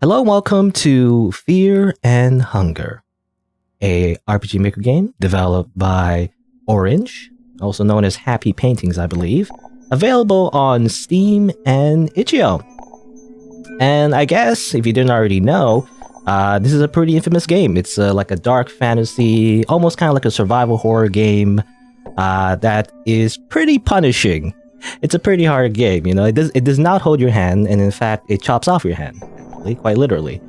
Hello and welcome to Fear and Hunger, a RPG Maker game developed by Orange, also known as Happy Paintings, I believe, available on Steam and itch.io. And I guess, if you didn't already know, this is a pretty infamous game. It's like a dark fantasy, almost kind of like a survival horror game that is pretty punishing. It's a pretty hard game, you know. It does not hold your hand, and in fact, it chops off your hand. Quite literally.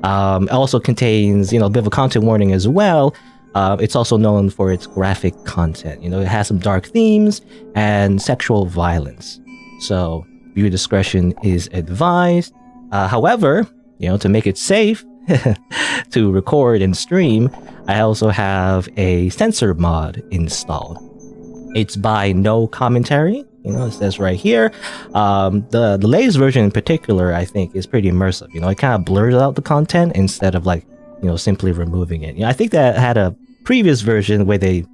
It also contains, a bit of a content warning as well. It's also known for its graphic content. It has some dark themes and sexual violence. So viewer discretion is advised. However, to make it safe to record and stream, I also have a censor mod installed. It's by No Commentary. It says right here. The latest version in particular, I think, is pretty immersive. It kind of blurs out the content instead of simply removing it. I think that had a previous version where they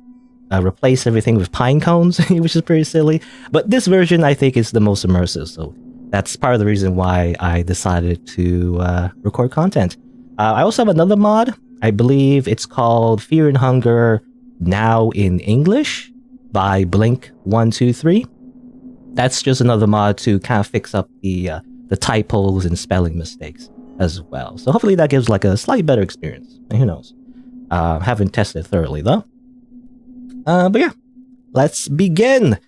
replaced everything with pine cones, which is pretty silly. But this version, I think, is the most immersive. So that's part of the reason why I decided to record content. I also have another mod. I believe it's called Fear and Hunger Now in English by Blink123. That's just another mod to kind of fix up the typos and spelling mistakes as well. So hopefully that gives like a slightly better experience. Who knows? Haven't tested thoroughly though. But yeah, let's begin.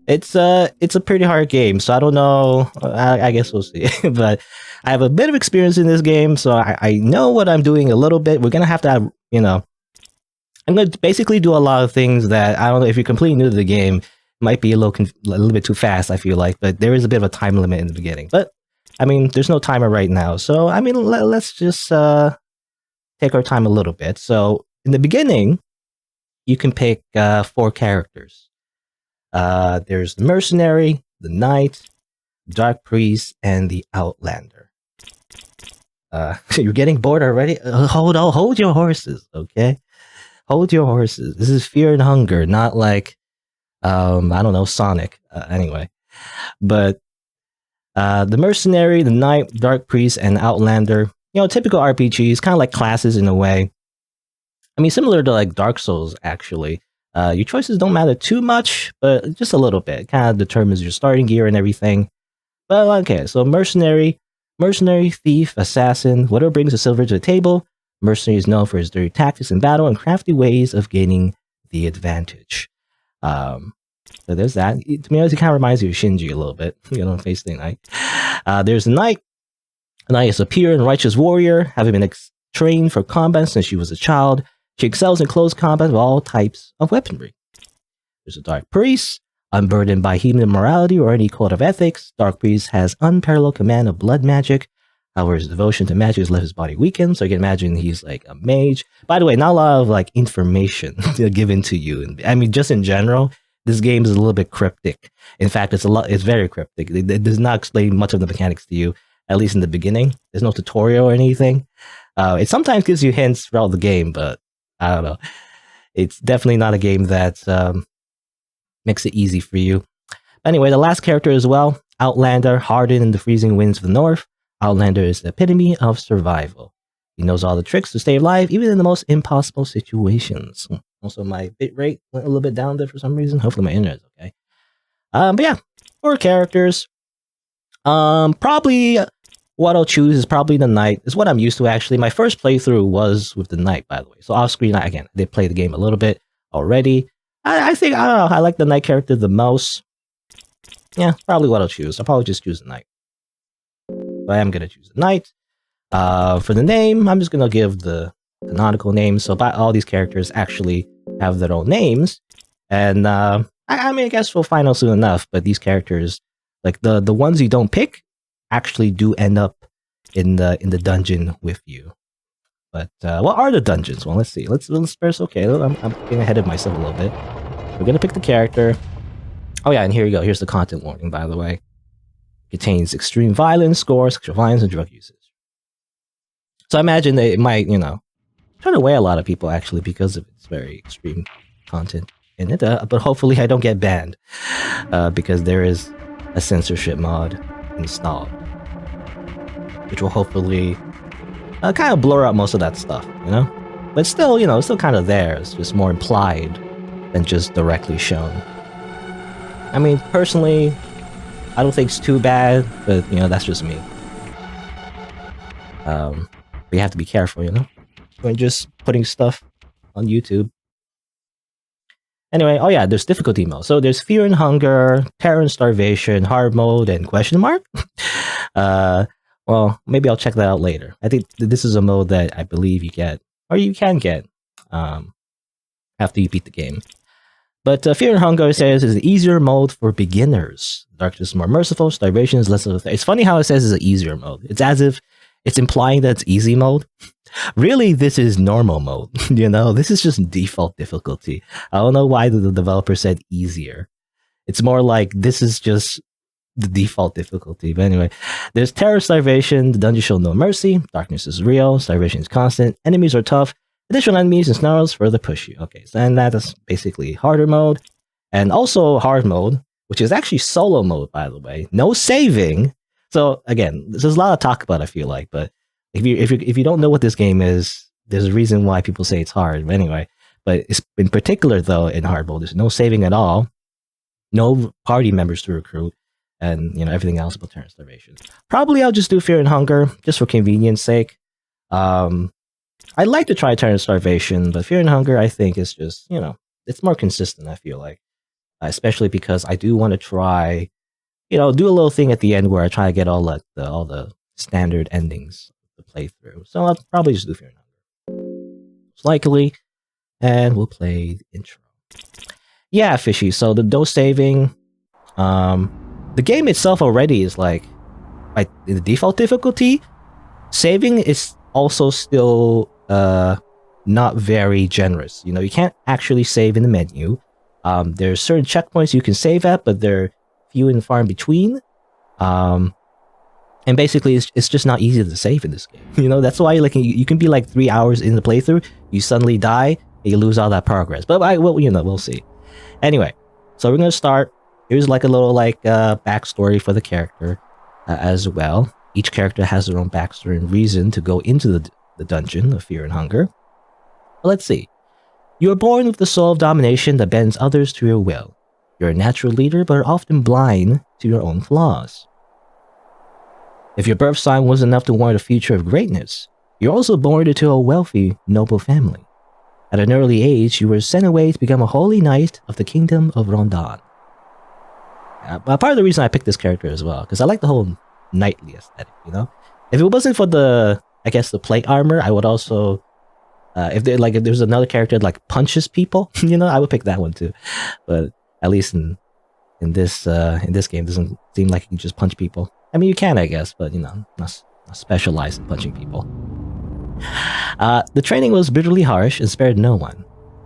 It's a pretty hard game, so I don't know. I guess we'll see. But I have a bit of experience in this game, so I know what I'm doing a little bit. We're gonna have to have, I'm gonna basically do a lot of things that I don't know if you're completely new to the game. Might be a little bit too fast, I feel like, but there is a bit of a time limit in the beginning. But I mean, there's no timer right now, so I mean, let's just take our time a little bit. So in the beginning, you can pick 4 characters. There's the mercenary, the knight, dark priest, and the outlander. You're getting bored already? Hold your horses, okay? Hold your horses. This is Fear and Hunger, not like I don't know, Sonic. Anyway, but the mercenary, the knight, dark priest, and outlander, typical RPGs, kind of like classes in a way. I mean, similar to like Dark Souls, actually. Your choices don't matter too much, but just a little bit. It kind of determines your starting gear and everything. But okay, so mercenary, thief, assassin, whatever brings the silver to the table. Mercenary is known for his dirty tactics in battle and crafty ways of gaining the advantage. So there's that. To me, it kind of reminds you of Shinji a little bit, face the knight. There's the knight. The knight is a pure and righteous warrior, having been trained for combat since she was a child. She excels in close combat with all types of weaponry. There's a dark priest. Unburdened by human morality or any code of ethics, dark priest has unparalleled command of blood magic. However, his devotion to magic has left his body weakened, so you can imagine he's like a mage. By the way, not a lot of like information given to you. And I mean, just in general, this game is a little bit cryptic. In fact, it's very cryptic. It does not explain much of the mechanics to you, at least in the beginning. There's no tutorial or anything. It sometimes gives you hints throughout the game, but I don't know. It's definitely not a game that makes it easy for you. Anyway, the last character as well, Outlander, hardened in the freezing winds of the north. Outlander is the epitome of survival. He knows all the tricks to stay alive, even in the most impossible situations. Also, my bitrate went a little bit down there for some reason. Hopefully my internet is okay. But yeah, 4 characters. Probably what I'll choose is probably the knight. It's what I'm used to, actually. My first playthrough was with the knight, by the way. So off screen, again, I did play the game a little bit already. I think, I don't know, I like the knight character the most. Yeah, probably what I'll choose. I'll probably just choose the knight. But I am going to choose the knight. For the name, I'm just going to give the canonical names. So all these characters actually have their own names. And I mean, I guess we'll find out soon enough. But these characters, like the ones you don't pick, actually do end up in the dungeon with you. But what are the dungeons? Well, let's see. Let's first. Okay, I'm getting ahead of myself a little bit. We're gonna pick the character. Oh yeah, and here you go. Here's the content warning, by the way. Contains extreme violence, gore, sexual violence, and drug usage. So I imagine that it might, turn away a lot of people actually because of its very extreme content in it. But hopefully I don't get banned because there is a censorship mod installed. which will hopefully kind of blur out most of that stuff, you know? But still, you know, it's still kind of there. It's just more implied than just directly shown. I mean, personally, I don't think it's too bad, but, you know, that's just me. But you have to be careful, you know? When just putting stuff on YouTube. Anyway, oh yeah, there's difficulty mode. So there's fear and hunger, terror and starvation, hard mode, and question mark. Well, maybe I'll check that out later. I think this is a mode that I believe you get, or you can get, after you beat the game. But fear and hunger says is an easier mode for beginners. Darkness is more merciful, starvation is less of a thing. It's funny how it says it's an easier mode. It's as if it's implying that it's easy mode. Really, this is normal mode. You know, this is just default difficulty. I don't know why the developer said easier. It's more like this is just the default difficulty. But anyway, there's terror, starvation. The dungeon show no mercy. Darkness is real. Starvation is constant. Enemies are tough. Additional enemies and snarls further push you. Okay, so and that is basically harder mode. And also hard mode, which is actually solo mode, by the way. No saving. So again, there's a lot of talk about, I feel like, but if you don't know what this game is, there's a reason why people say it's hard. But anyway, but it's in particular though in hard mode, there's no saving at all, no party members to recruit, and you know everything else about terror and starvation. Probably I'll just do fear and hunger just for convenience sake. I'd like to try terror and starvation, but fear and hunger I think is just, you know, it's more consistent. I feel like, especially because I do want to try, you know, do a little thing at the end where I try to get all the standard endings to play through. So I'll probably just do fear and hunger, most likely, and we'll play the intro. Yeah, Fishy. So the dose saving, the game itself already is like in the default difficulty. Saving is also still not very generous. You know, you can't actually save in the menu. There's certain checkpoints you can save at, but they're few and far in between. And basically, it's just not easy to save in this game. You know, that's why like you can be like 3 hours in the playthrough, you suddenly die, and you lose all that progress. But we'll see. Anyway, so we're gonna start. Here's like a little like backstory for the character as well. Each character has their own backstory and reason to go into the dungeon of fear and hunger. But let's see. You are born with the soul of domination that bends others to your will. You're a natural leader, but are often blind to your own flaws. If your birth sign was enough to warrant a future of greatness, you're also born into a wealthy, noble family. At an early age, you were sent away to become a holy knight of the kingdom of Rondan. Part of the reason I picked this character as well, because I like the whole knightly aesthetic, you know? If it wasn't for the plate armor, I would also, if there's another character that like punches people, you know, I would pick that one too. But at least in this game, it doesn't seem like you can just punch people. I mean, you can, I guess, but you know, not specialized in punching people. The training was brutally harsh and spared no one.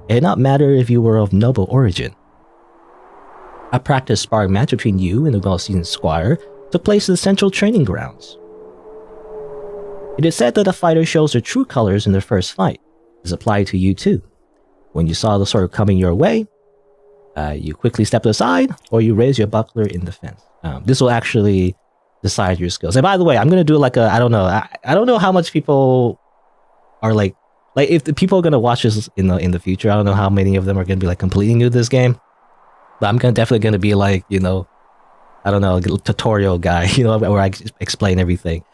It did not matter if you were of noble origin. A practice sparring match between you and the well-seasoned squire took place in the central training grounds. It is said that a fighter shows their true colors in their first fight. This applied to you too. When you saw the sword coming your way, you quickly stepped aside, or you raised your buckler in defense. This will actually decide your skills. And by the way, I'm gonna do like I don't know how much people are like if the people are gonna watch this in the future. I don't know how many of them are gonna be like completely new to this game. But I'm definitely gonna be like, you know, I don't know, a tutorial guy, you know, where I explain everything.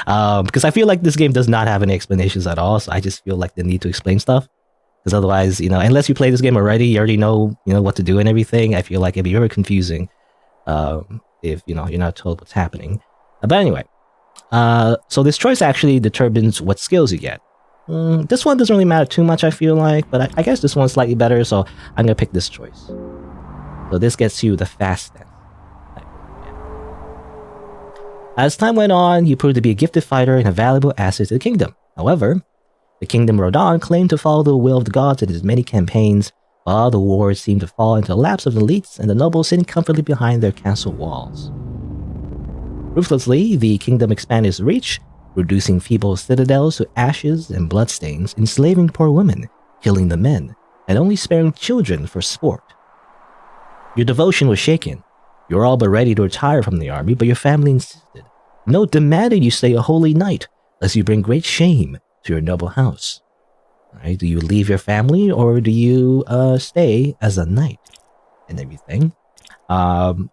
Because I feel like this game does not have any explanations at all. So I just feel like the need to explain stuff. Because otherwise, you know, unless you play this game already, you already know, you know, what to do and everything. I feel like it'd be very confusing if, you know, you're not told what's happening. But anyway, so this choice actually determines what skills you get. This one doesn't really matter too much, I feel like, but I guess this one's slightly better, so I'm gonna pick this choice. So this gets you the fast stance. As time went on, you proved to be a gifted fighter and a valuable asset to the kingdom. However, the kingdom of Rodan claimed to follow the will of the gods in its many campaigns, while the wars seemed to fall into the laps of the elites and the nobles sitting comfortably behind their castle walls. Ruthlessly, the kingdom expanded its reach, reducing feeble citadels to ashes and bloodstains, enslaving poor women, killing the men, and only sparing children for sport. Your devotion was shaken. You were all but ready to retire from the army, but your family insisted. Note demanded you stay a holy knight, lest you bring great shame to your noble house. Right? Do you leave your family, or do you stay as a knight and everything? To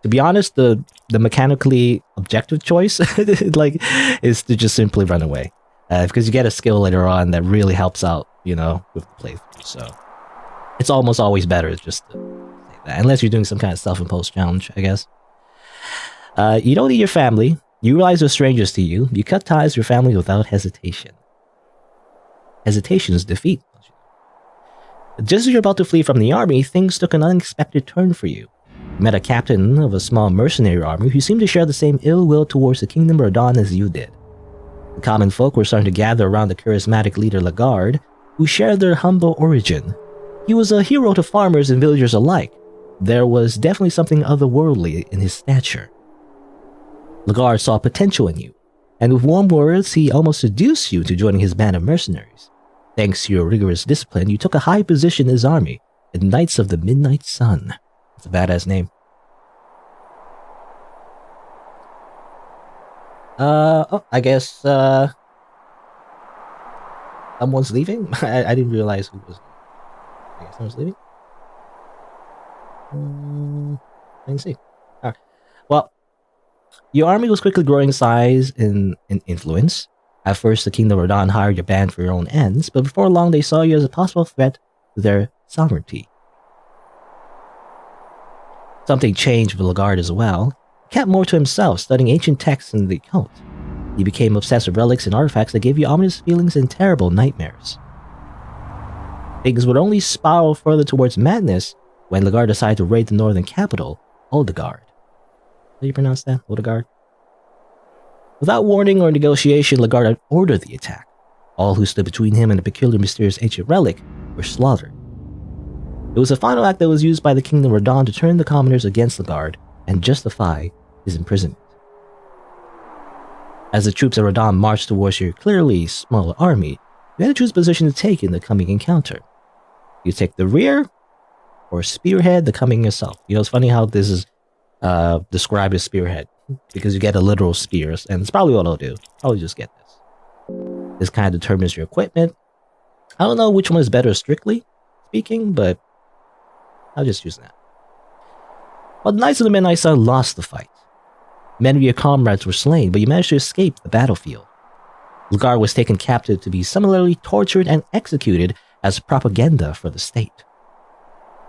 be honest, the mechanically objective choice like is to just simply run away, because you get a skill later on that really helps out, with the playthrough. So it's almost always better just to say that, unless you're doing some kind of self-imposed challenge, I guess. You don't need your family. You realize they're strangers to you. You cut ties with your family without hesitation. Hesitation is defeat. Just as you're about to flee from the army, things took an unexpected turn for you. You met a captain of a small mercenary army who seemed to share the same ill will towards the kingdom of Radon as you did. The common folk were starting to gather around the charismatic leader Lagarde, who shared their humble origin. He was a hero to farmers and villagers alike. There was definitely something otherworldly in his stature. Lagarde saw potential in you, and with warm words, he almost seduced you to joining his band of mercenaries. Thanks to your rigorous discipline, you took a high position in his army, the Knights of the Midnight Sun. It's a badass name. I guess, someone's leaving? I didn't realize who was. I guess someone's leaving? I didn't see. Alright. Well, your army was quickly growing in size and influence. At first, the Kingdom of Radon hired your band for your own ends, but before long they saw you as a possible threat to their sovereignty. Something changed with Lagarde as well. He kept more to himself, studying ancient texts and the occult. He became obsessed with relics and artifacts that gave you ominous feelings and terrible nightmares. Things would only spiral further towards madness when Lagarde decided to raid the northern capital, Oldegard. How do you pronounce that? Oldegard? Without warning or negotiation, Lagarde ordered the attack. All who stood between him and the peculiar mysterious ancient relic were slaughtered. It was a final act that was used by the Kingdom of Radon to turn the commoners against Lagarde and justify his imprisonment. As the troops of Radon marched towards your clearly smaller army, you had to choose a position to take in the coming encounter. You take the rear, or spearhead the coming assault. It's funny how this is described as spearhead, because you get a literal spears, and it's probably what I'll do. I'll just get this. This kind of determines your equipment. I don't know which one is better strictly speaking, but I'll just use that. Well, the Knights of the Midnight Sun lost the fight. Many of your comrades were slain, but you managed to escape the battlefield. Lagarde was taken captive to be similarly tortured and executed as propaganda for the state.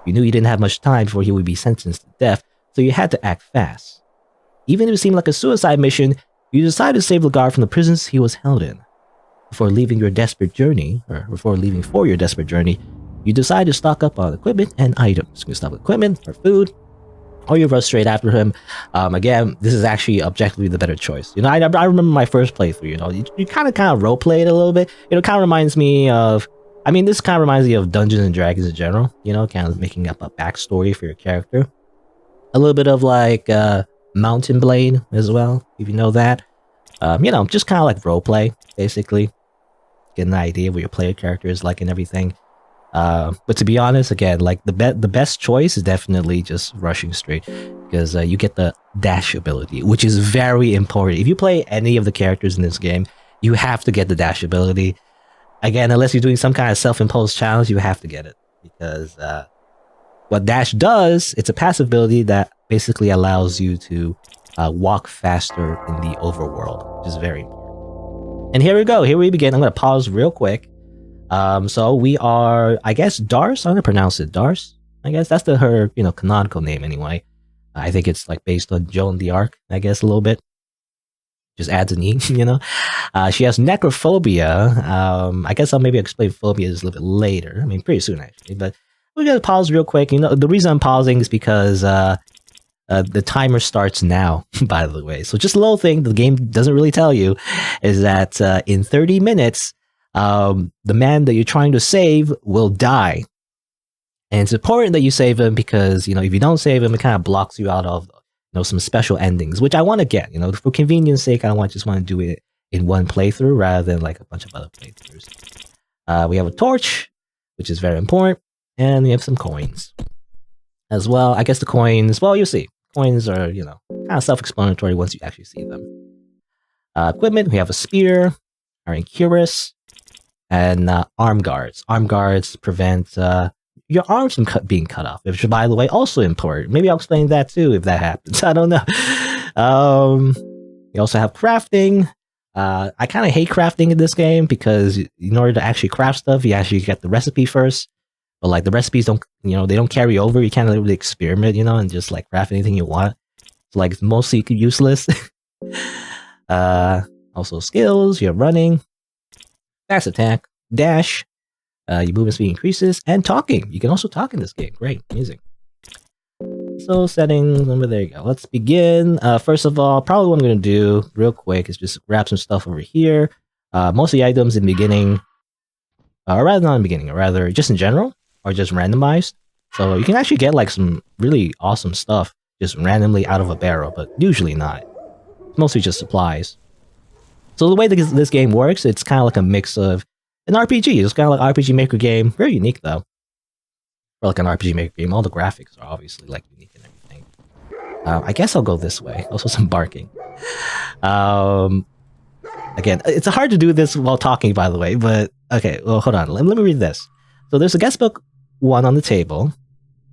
You knew you didn't have much time before he would be sentenced to death, so you had to act fast. Even if it seemed like a suicide mission, you decided to save Lagarde from the prisons he was held in. Before leaving for your desperate journey, you decided to stock up on equipment and items. You can stock up equipment or food, or you rush straight after him. Again, this is actually objectively the better choice. I remember my first playthrough. You kind of roleplay it a little bit. It kind of reminds me of. This kind of reminds me of Dungeons and Dragons in general. Kind of making up a backstory for your character. A little bit of like Mountain Blade as well, if you know that. Just kind of like roleplay, basically. Get an idea of what your player character is like and everything. But to be honest, again, like the best choice is definitely just rushing straight, because you get the dash ability, which is very important. If you play any of the characters in this game, you have to get the dash ability. Again, unless you're doing some kind of self-imposed challenge, you have to get it, because what dash does, it's a passive ability that basically allows you to walk faster in the overworld, which is very important. And here we go. Here we begin. I'm going to pause real quick. So we are, I guess, Dars. I'm going to pronounce it Dars. I guess that's her, canonical name anyway. I think it's like based on Joan d'Arc, I guess, a little bit. Just adds an E, She has necrophobia. I guess I'll maybe explain phobia a little bit later. Pretty soon, actually. But we're going to pause real quick. The reason I'm pausing is because the timer starts now, by the way. So just a little thing the game doesn't really tell you is that in 30 minutes, the man that you're trying to save will die. And it's important that you save him because, if you don't save him, it kind of blocks you out of some special endings, which I want to get. For convenience sake, I just want to do it in one playthrough rather than like a bunch of other playthroughs. We have a torch, which is very important, and we have some coins as well. I guess the coins, well, you'll see. Coins are, kind of self-explanatory once you actually see them. Equipment, we have a spear, our Incurus, and arm guards. Arm guards prevent your arms from being cut off, which, by the way, also important. Maybe I'll explain that too if that happens. I don't know. We also have crafting. I kind of hate crafting in this game because in order to actually craft stuff, you actually get the recipe first. But like the recipes don't, they don't carry over. You can't really experiment, and just like craft anything you want. So like it's mostly useless. Also skills, you have running, fast attack, dash, your movement speed increases, and talking. You can also talk in this game. Great, amazing. So settings, there you go. Let's begin. First of all, probably what I'm going to do real quick is just grab some stuff over here. Most of the items in the beginning, or rather not in the beginning, or rather just in general, are just randomized. So you can actually get like some really awesome stuff just randomly out of a barrel, but usually not. It's mostly just supplies. So the way this game works, it's kind of like a mix of an RPG. It's kind of like RPG Maker game. Very unique though. For like an RPG Maker game, all the graphics are obviously like unique and everything. I guess I'll go this way. Also some barking. Again, it's hard to do this while talking, by the way, but okay, well, hold on. Let me read this. So there's a guest book 1 on the table.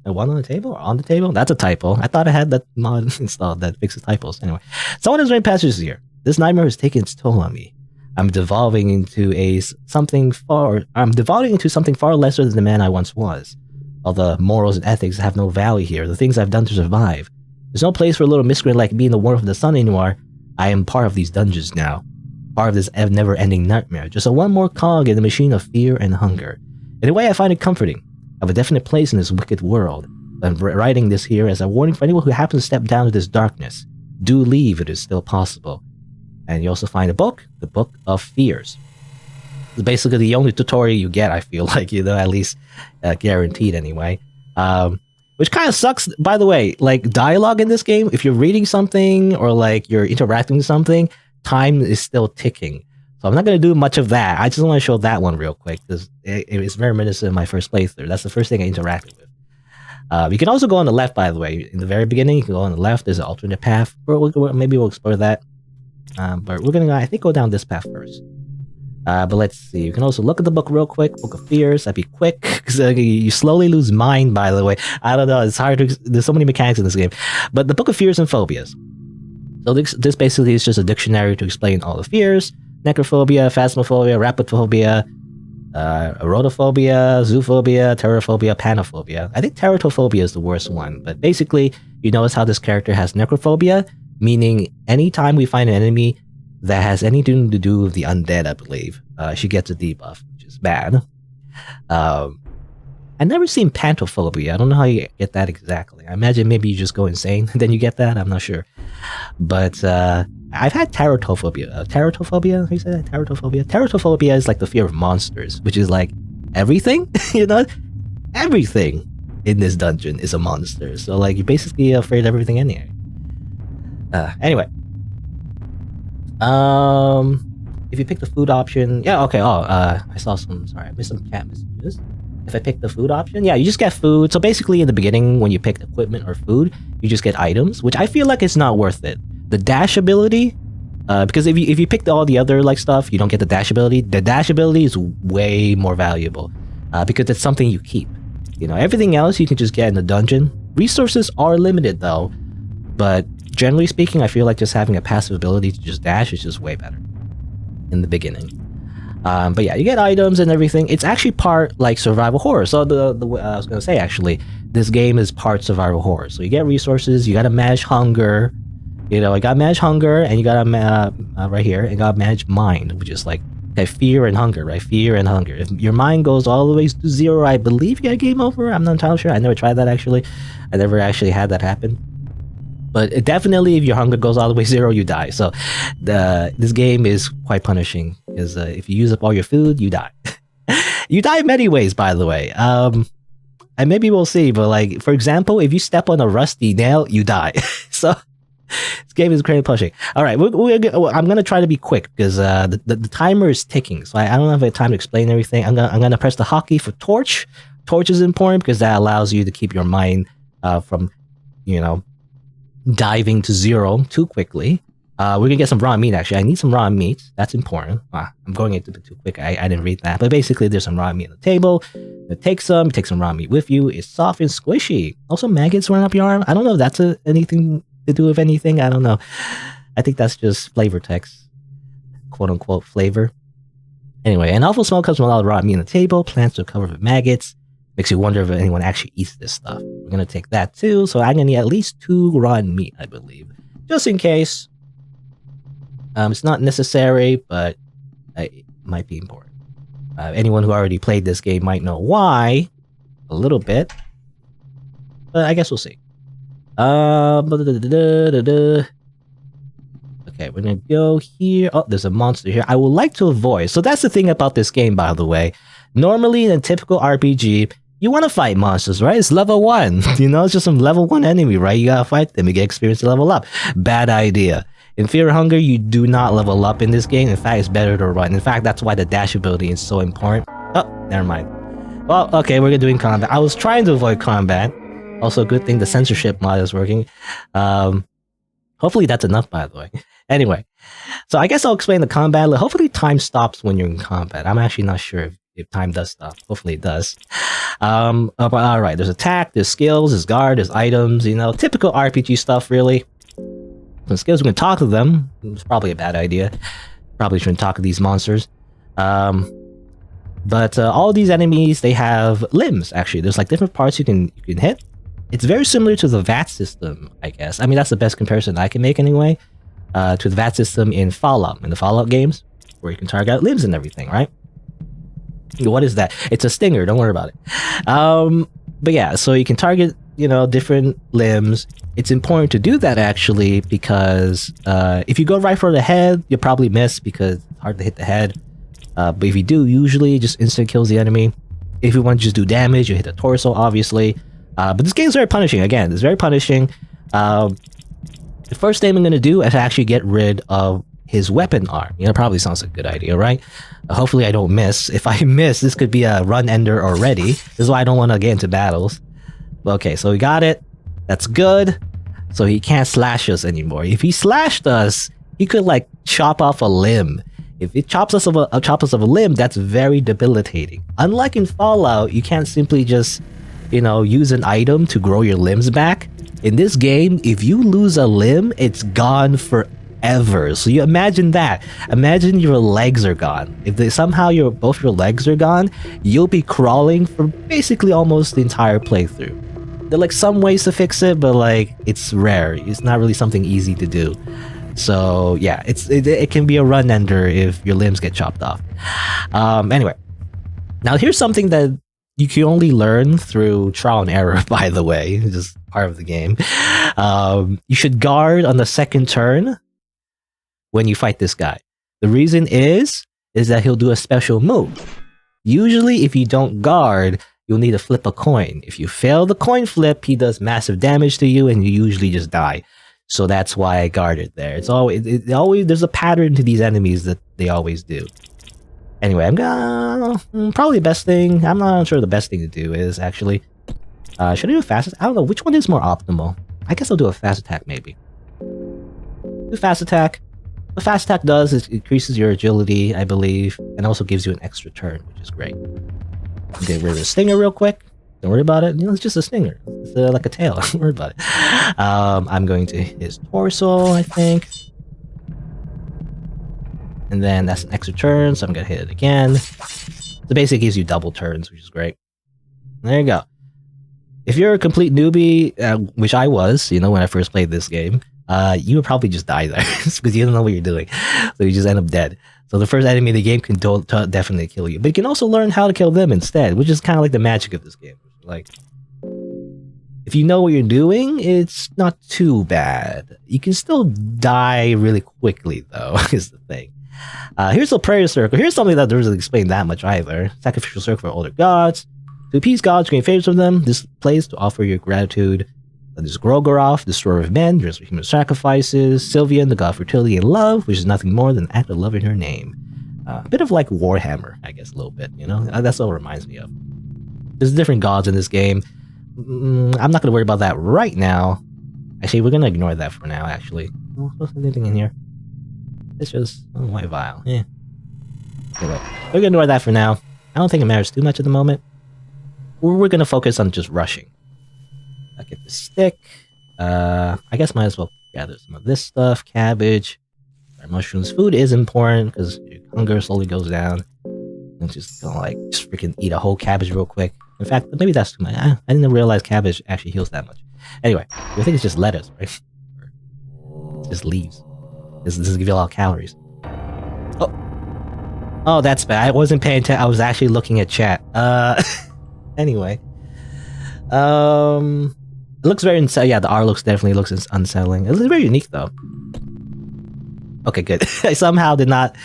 A 1 on the table or on the table? That's a typo. I thought I had that mod installed that fixes typos. Anyway, someone has written passages here. This nightmare has taken its toll on me. I'm devolving into something far lesser than the man I once was. All the morals and ethics have no value here. The things I've done to survive. There's no place for a little miscreant like me in the warmth of the sun anymore. I am part of these dungeons now. Part of this never-ending nightmare. Just one more cog in the machine of fear and hunger. In a way, I find it comforting. I have a definite place in this wicked world. I'm writing this here as a warning for anyone who happens to step down into this darkness. Do leave, it is still possible. And you also find a book, the Book of Fears. It's basically the only tutorial you get, I feel like, at least guaranteed anyway. Which kind of sucks, by the way. Like, dialogue in this game, if you're reading something or like you're interacting with something, time is still ticking. So I'm not going to do much of that. I just want to show that one real quick because it's very reminiscent of my first playthrough. That's the first thing I interacted with. You can also go on the left, by the way. In the very beginning, you can go on the left. There's an alternate path. Maybe we'll explore that. But we're going to, I think, go down this path first. But let's see. You can also look at the book real quick. Book of Fears. That'd be quick because you slowly lose mind, by the way. I don't know. It's hard to... There's so many mechanics in this game. But the Book of Fears and Phobias. So this basically is just a dictionary to explain all the fears. Necrophobia, phasmophobia, rapophobia, erotophobia, zoophobia, terrorphobia, panophobia. I think terratophobia is the worst one, but basically, you notice how this character has necrophobia, meaning anytime we find an enemy that has anything to do with the undead, I believe, she gets a debuff, which is bad. I've never seen pantophobia. I don't know how you get that exactly. I imagine maybe you just go insane, then you get that. I'm not sure. But I've had teratophobia. Teratophobia? How you say that? Teratophobia? Teratophobia is like the fear of monsters, which is like everything, Everything in this dungeon is a monster. So like you're basically afraid of everything anyway. Anyway. If you pick the food option... Yeah, okay. I saw some... Sorry, I missed some chat messages. If I pick the food option, yeah, you just get food. So basically in the beginning, when you pick equipment or food, you just get items, which I feel like it's not worth it. The dash ability, because if you pick all the other like stuff, you don't get the dash ability. The dash ability is way more valuable because it's something you keep. Everything else you can just get in the dungeon. Resources are limited though, but generally speaking, I feel like just having a passive ability to just dash is just way better in the beginning. But yeah, you get items and everything. It's actually part like survival horror. So the I was gonna say actually, this game is part survival horror. So you get resources, you gotta manage hunger. You gotta manage hunger, and you gotta right here, and you gotta manage mind, which is like fear and hunger, right? Fear and hunger. If your mind goes all the way to 0, I believe you get game over. I'm not entirely sure. I never tried that actually. I never actually had that happen. But definitely, if your hunger goes all the way 0, you die. So this game is quite punishing because if you use up all your food, you die. You die in many ways, by the way. And maybe we'll see. But like, for example, if you step on a rusty nail, you die. So this game is crazy pushing. All right, I'm gonna try to be quick because the timer is ticking. So I don't have time to explain everything. I'm gonna press the hotkey for torch. Torch is important because that allows you to keep your mind from diving to 0 too quickly. We're gonna get some raw meat, actually. I need some raw meat. That's important. I'm going into it too quick. I didn't read that. But basically, there's some raw meat on the table. Take some raw meat with you. It's soft and squishy. Also, maggots run up your arm. I don't know if that's anything to do with anything. I don't know. I think that's just flavor text. Quote unquote flavor. Anyway, an awful smell comes from a lot of raw meat on the table. Plants are covered with maggots. Makes you wonder if anyone actually eats this stuff. We're gonna take that too. So I'm gonna need at least 2 raw meat, I believe. Just in case. It's not necessary, but it might be important. Anyone who already played this game might know why, a little bit, but I guess we'll see. Okay, we're gonna go here. Oh, there's a monster here. I would like to avoid. So that's the thing about this game, by the way. Normally, in a typical RPG, you want to fight monsters, right? It's level 1. You know, it's just some level 1 enemy, right? You gotta fight them. You get experience to level up. Bad idea. In Fear and Hunger, you do not level up in this game. In fact, it's better to run. In fact, that's why the dash ability is so important. Oh, never mind. Well, okay, we're doing combat. I was trying to avoid combat. Also, good thing the censorship mod is working. Hopefully that's enough, by the way. Anyway, so I guess I'll explain the combat. Hopefully time stops when you're in combat. I'm actually not sure if time does stop. Hopefully it does. But all right, there's attack, there's skills, there's guard, there's items, you know, typical RPG stuff, really. Some skills, we can talk to them. It's probably a bad idea. Probably shouldn't talk to these monsters. But all these enemies, they have limbs, actually. There's like different parts you can hit. It's very similar to the VAT system, I guess. I mean, that's the best comparison I can make anyway. To the VAT system in Fallout, in the Fallout games, where you can target limbs and everything, right? What is that? It's a stinger, don't worry about it. But yeah, so you can target, you know, different limbs. It's important to do that, actually, because if you go right for the head, you'll probably miss because it's hard to hit the head. But if you do, usually just instant kills the enemy. If you want to just do damage, you hit the torso, obviously. But this game is very punishing. Again, it's very punishing. The first thing I'm going to do is actually get rid of his weapon arm. You know, probably sounds like a good idea, right? Hopefully I don't miss. If I miss, this could be a run ender already. This is why I don't want to get into battles. Okay, so we got it. That's good. So he can't slash us anymore. If he slashed us, he could like chop off a limb. If it chops us of a limb, that's very debilitating. Unlike in Fallout, you can't simply just, you know, use an item to grow your limbs back. In this game, if you lose a limb, it's gone forever. So you imagine that. Imagine your legs are gone. If somehow both your legs are gone, you'll be crawling for basically almost the entire playthrough. There are like some ways to fix it, but like it's rare. It's not really something easy to do. So yeah, it can be a run ender if your limbs get chopped off. Anyway, now here's something that you can only learn through trial and error, by the way. It's just part of the game. You should guard on the second turn when you fight this guy. The reason is that he'll do a special move. Usually, if you don't guard, you'll need to flip a coin. If you fail the coin flip, he does massive damage to you, and you usually just die. So that's why I guarded there. It's always there's a pattern to these enemies that they always do. Anyway, I'm gonna probably the best thing. I'm not sure the best thing to do is actually. Should I do a fast attack? I don't know which one is more optimal. I guess I'll do a fast attack maybe. Do fast attack. What fast attack does is it increases your agility, I believe, and also gives you an extra turn, which is great. Get rid of the stinger real quick. Don't worry about it. You know, it's just a stinger. It's like a tail. Don't worry about it. I'm going to hit his torso, I think. And then that's an extra turn, so I'm going to hit it again. So basically it gives you double turns, which is great. There you go. If you're a complete newbie, which I was, you know, when I first played this game, you would probably just die there because you don't know what you're doing. So you just end up dead. So the first enemy in the game can definitely kill you. But you can also learn how to kill them instead, which is kind of like the magic of this game. Like, if you know what you're doing, it's not too bad. You can still die really quickly, though, is the thing. Here's a prayer circle. Here's something that doesn't explain that much either. Sacrificial circle for older gods. To appease gods, gain favors from them. This place to offer your gratitude. There's Grogoroth, destroyer of men, dressed for human sacrifices. Sylvian, the god of fertility and love, which is nothing more than an act of love in her name. A bit of like Warhammer, I guess, a little bit, you know? That's what it reminds me of. There's different gods in this game. I'm not going to worry about that right now. Actually, we're going to ignore that for now, actually. What's anything in here? It's just a white vial. Yeah. Anyway, we're gonna ignore that for now. I don't think it matters too much at the moment. We're gonna focus on just rushing. I'll get the stick. I guess might as well gather some of this stuff. Cabbage, mushrooms. Food is important because your hunger slowly goes down. And just gonna just freaking eat a whole cabbage real quick. In fact, maybe that's too much. I didn't realize cabbage actually heals that much. Anyway, I think it's just lettuce, right? It's just leaves. This doesn't give you a lot of calories. Oh, that's bad. I wasn't paying attention. I was actually looking at chat. Anyway. It looks very unsettling. Yeah, the art definitely looks unsettling. It looks very unique, though. Okay, good. I somehow did not...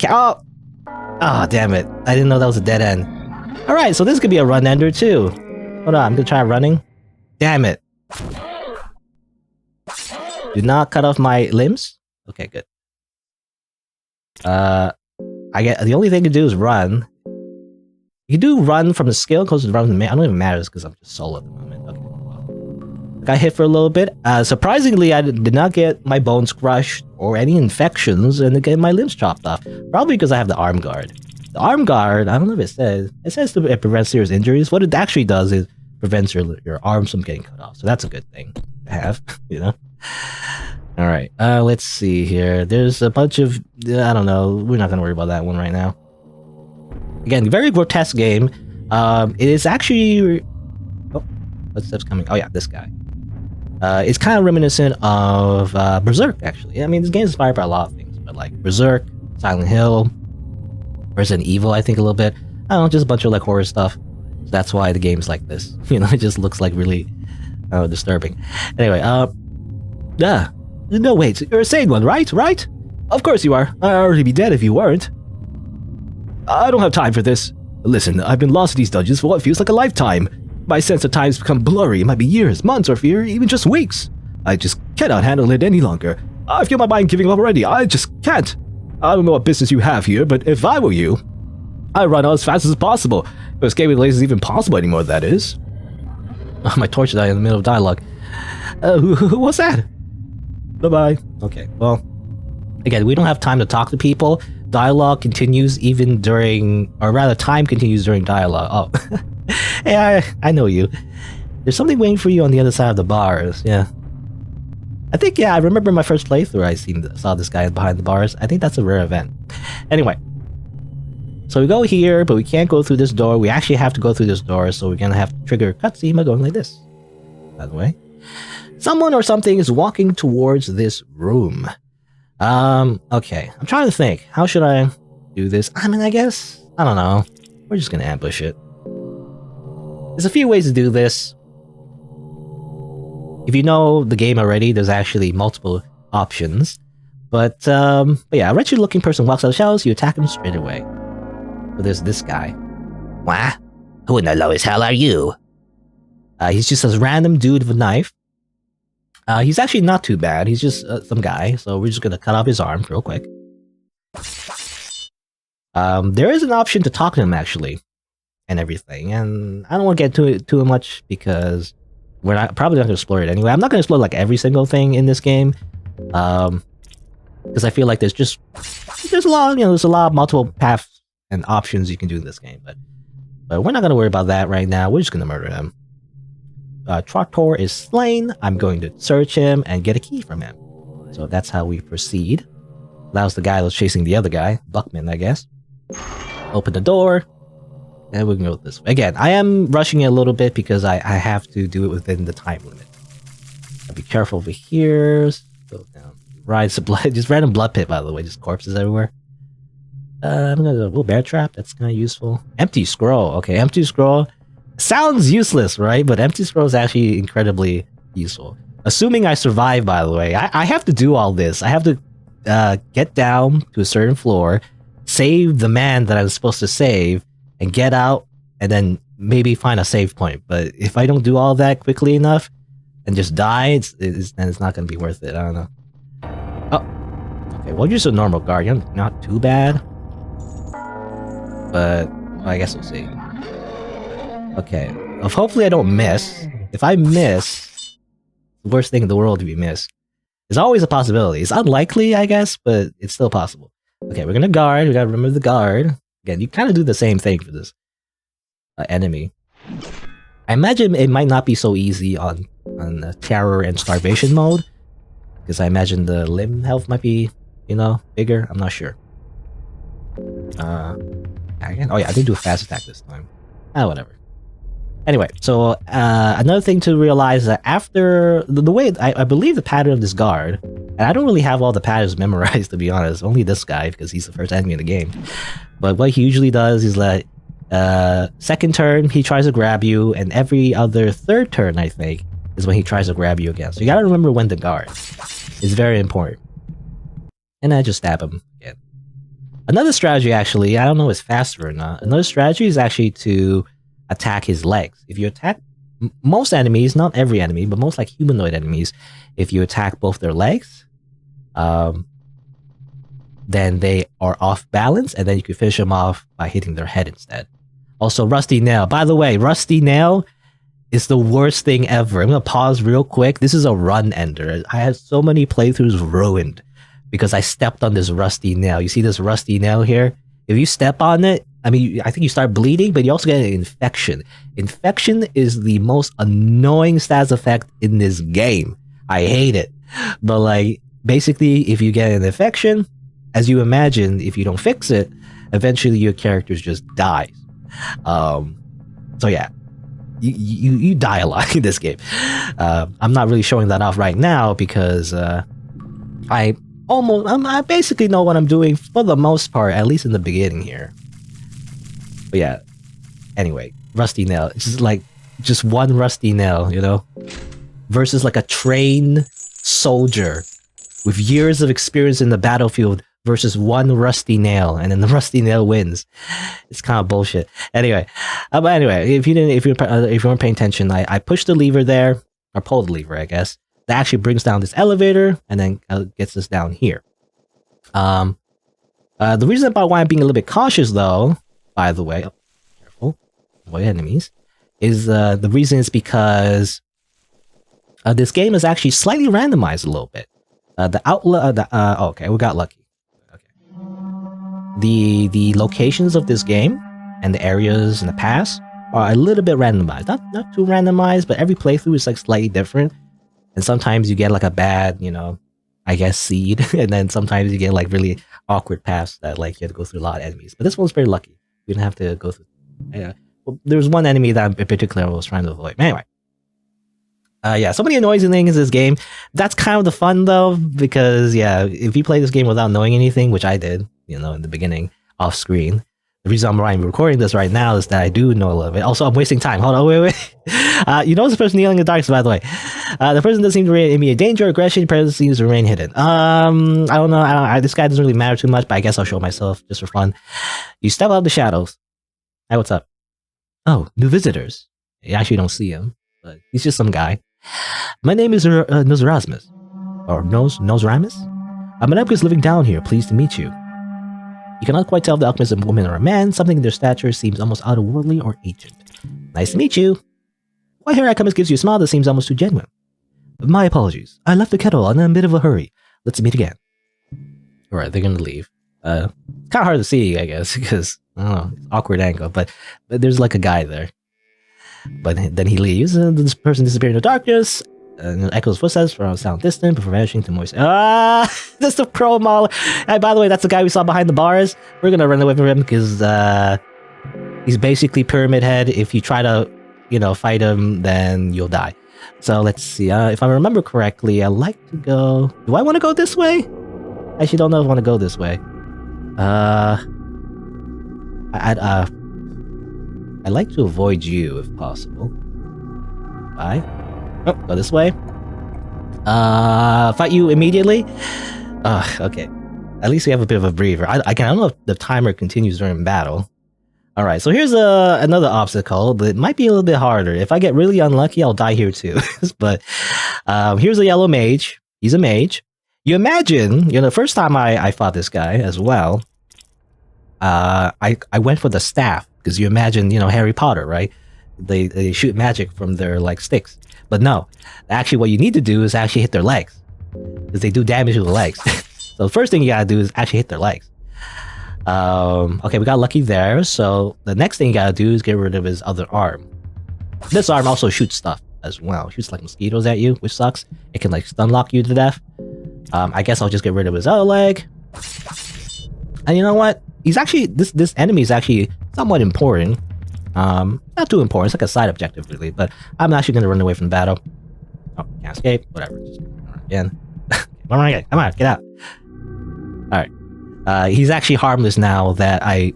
Oh, damn it. I didn't know that was a dead end. Alright, so this could be a run ender, too. Hold on, I'm gonna try running. Damn it. Do not cut off my limbs? Okay, good. The only thing to do is run. You do run from the skill, because the run from the main. I don't even matter because I'm just solo at the moment. Okay. Well, got hit for a little bit. Surprisingly, I did not get my bones crushed or any infections and get my limbs chopped off. Probably because I have the arm guard. The arm guard, I don't know if it says. It says it prevents serious injuries. What it actually does is prevents your arms from getting cut off. So that's a good thing to have, you know? Alright, let's see here. There's a bunch of... I don't know. We're not going to worry about that one right now. Again, very grotesque game. It is actually... Oh, footsteps coming. Oh yeah, this guy. It's kind of reminiscent of Berserk, actually. I mean, this game is inspired by a lot of things. But like Berserk, Silent Hill, Resident Evil, I think a little bit. I don't know, just a bunch of like horror stuff. So that's why the game's like this. You know, it just looks like really disturbing. Anyway, yeah. No, wait, you're a sane one, right? Right? Of course you are. I'd already be dead if you weren't. I don't have time for this. Listen, I've been lost in these dungeons for what feels like a lifetime. My sense of time's become blurry. It might be years, months, or even just weeks. I just cannot handle it any longer. I feel my mind giving up already. I just can't. I don't know what business you have here, but if I were you, I'd run out as fast as possible. If escaping the lace is even possible anymore, that is. Oh, my torch died in the middle of dialogue. What's that? Bye-bye. Okay, well, again, we don't have time to talk to people. Dialogue continues even during, or rather, time continues during dialogue. Oh, hey, I know you. There's something waiting for you on the other side of the bars, yeah. I think, yeah, I remember my first playthrough, I saw this guy behind the bars. I think that's a rare event. Anyway, so we go here, but we can't go through this door. We actually have to go through this door, so we're gonna have to trigger a cutscene by going like this, by the way. Someone or something is walking towards this room. Okay. I'm trying to think. How should I do this? I mean, I guess... I don't know. We're just gonna ambush it. There's a few ways to do this. If you know the game already, there's actually multiple options. But yeah, a wretched looking person walks out of the shadows, you attack him straight away. But there's this guy. What? Who in the lowest hell are you? He's just a random dude with a knife. He's actually not too bad. He's just some guy, so we're just gonna cut off his arm real quick. There is an option to talk to him, actually, and everything, and I don't want to get to it too much because we're probably not gonna explore it anyway. I'm not gonna explore like every single thing in this game, because I feel like there's a lot, there's a lot of multiple paths and options you can do in this game, but we're not gonna worry about that right now. We're just gonna murder him. Trottor is slain. I'm going to search him and get a key from him. So that's how we proceed. That was the guy that was chasing the other guy, Buckman, I guess. Open the door, and we can go this way. Again, I am rushing it a little bit because I have to do it within the time limit. I'll be careful over here. Go down. Rise the blood. Just random blood pit, by the way. Just corpses everywhere. I'm gonna do a little bear trap. That's kind of useful. Empty scroll. Okay, empty scroll. Sounds useless, right? But empty scroll is actually incredibly useful. Assuming I survive, by the way. I have to do all this. I have to get down to a certain floor, save the man that I was supposed to save, and get out, and then maybe find a save point. But if I don't do all that quickly enough, and just die, then it's not going to be worth it. I don't know. Oh. Okay, well, you're just a normal guard. You're not too bad. But I guess we'll see. Okay, hopefully I don't miss. If I miss, the worst thing in the world if you miss. It's always a possibility. It's unlikely, I guess, but it's still possible. Okay, we're gonna guard. We gotta remember the guard. Again, you kind of do the same thing for this enemy. I imagine it might not be so easy on terror and starvation mode, because I imagine the limb health might be, bigger. I'm not sure. Again, oh yeah, I didn't do a fast attack this time. Whatever. Anyway, so another thing to realize that after the way I believe the pattern of this guard, and I don't really have all the patterns memorized, to be honest. Only this guy, because he's the first enemy in the game. But what he usually does is that second turn he tries to grab you, and every other third turn, I think, is when he tries to grab you again. So you gotta remember when to guard. It's very important. And I just stab him again. Another strategy, actually, I don't know if it's faster or not. Another strategy is actually to attack his legs. If you attack most enemies, not every enemy, but most like humanoid enemies, if you attack both their legs, then they are off balance, and then you can finish them off by hitting their head instead. Also, Rusty Nail. By the way, Rusty Nail is the worst thing ever. I'm gonna pause real quick. This is a run ender. I had so many playthroughs ruined because I stepped on this Rusty Nail. You see this Rusty Nail here? If you step on it, I mean, I think you start bleeding, but you also get an infection. Infection is the most annoying stats effect in this game. I hate it. But like, basically, if you get an infection, as you imagine, if you don't fix it, eventually your character just dies. So yeah, you die a lot in this game. I'm not really showing that off right now because I basically know what I'm doing for the most part, at least in the beginning here. But yeah, anyway, Rusty Nail. It's just one Rusty Nail, versus like a trained soldier with years of experience in the battlefield versus one Rusty Nail, and then the Rusty Nail wins. It's kind of bullshit. Anyway, but anyway, if you weren't paying attention, I pushed the lever there, or pulled the lever, I guess. That actually brings down this elevator, and then gets us down here. The reason about why I'm being a little bit cautious, though, by the way, careful, avoid enemies, is the reason is because this game is actually slightly randomized a little bit. Okay, we got lucky. Okay, the locations of this game and the areas in the past are a little bit randomized. Not too randomized, but every playthrough is like slightly different. And sometimes you get like a bad, I guess seed, and then sometimes you get like really awkward paths that like you have to go through a lot of enemies. But this one's very lucky. You didn't have to go through. Well, there was one enemy that in particular I was trying to avoid. But anyway. Yeah, so many annoying things in this game. That's kind of the fun though, because yeah, if you play this game without knowing anything, which I did, in the beginning, off screen. The reason I'm recording this right now is that I do know a little bit. Also, I'm wasting time. Hold on, wait. This person kneeling in the dark, by the way. The person doesn't seem to remain immediate danger. Aggression presence seems to remain hidden. I don't know. This guy doesn't really matter too much, but I guess I'll show myself just for fun. You step out of the shadows. Hi, what's up? Oh, new visitors. You actually don't see him, but he's just some guy. My name is Nosramus. Or Nosramus? I'm an alchemist living down here. Pleased to meet you. You cannot quite tell if the alchemist is a woman or a man. Something in their stature seems almost otherworldly or ancient. Nice to meet you. Why here alchemist gives you a smile that seems almost too genuine. My apologies. I left the kettle and I'm in a bit of a hurry. Let's meet again. Alright, they're gonna leave. Kind of hard to see, I guess, because, I don't know, it's awkward angle, but there's like a guy there. But then he leaves, and this person disappears in the darkness, and echoes footsteps from a sound distant before vanishing to moist. That's the crow mauler. Hey, by the way, that's the guy we saw behind the bars. We're gonna run away from him because he's basically Pyramid Head. If you try to, fight him, then you'll die. So let's see. If I remember correctly, I like to go. Do I want to go this way? I actually don't know if I want to go this way. I'd like to avoid you if possible. Bye. Oh, go this way. Fight you immediately? Okay. At least we have a bit of a breather. I don't know if the timer continues during battle. Alright, so here's another obstacle, but it might be a little bit harder. If I get really unlucky, I'll die here too. But here's a yellow mage. He's a mage. You imagine, the first time I fought this guy as well, I went for the staff. Because you imagine, Harry Potter, right? They shoot magic from their, sticks. But no. Actually, what you need to do is actually hit their legs. because they do damage to the legs. So the first thing you gotta do is actually hit their legs. Okay, we got lucky there. So the next thing you gotta do is get rid of his other arm. This arm also shoots stuff as well. It shoots like mosquitoes at you, which sucks. It can like stun lock you to death. I guess I'll just get rid of his other leg. And you know what? He's actually this enemy is actually somewhat important. Not too important. It's like a side objective really, but I'm actually gonna run away from the battle. Oh, can't escape. Whatever. Just run again. Come on, get out. All right. He's actually harmless now that I,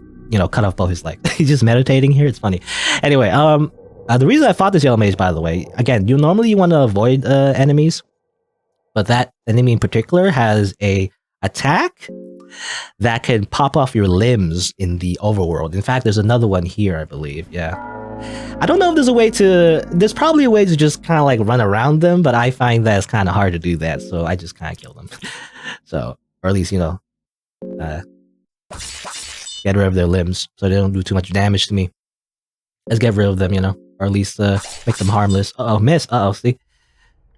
cut off both his legs. He's just meditating here. It's funny. Anyway, the reason I fought this yellow mage, by the way, again, you want to avoid enemies, but that enemy in particular has a attack that can pop off your limbs in the overworld. In fact, there's another one here, I believe. Yeah. I don't know if there's a way to... There's probably a way to just kind of like run around them, but I find that it's kind of hard to do that, so I just kind of kill them. So, or at least, get rid of their limbs so they don't do too much damage to me. Let's get rid of them, or at least make them harmless. Uh-oh, miss. Uh-oh, see?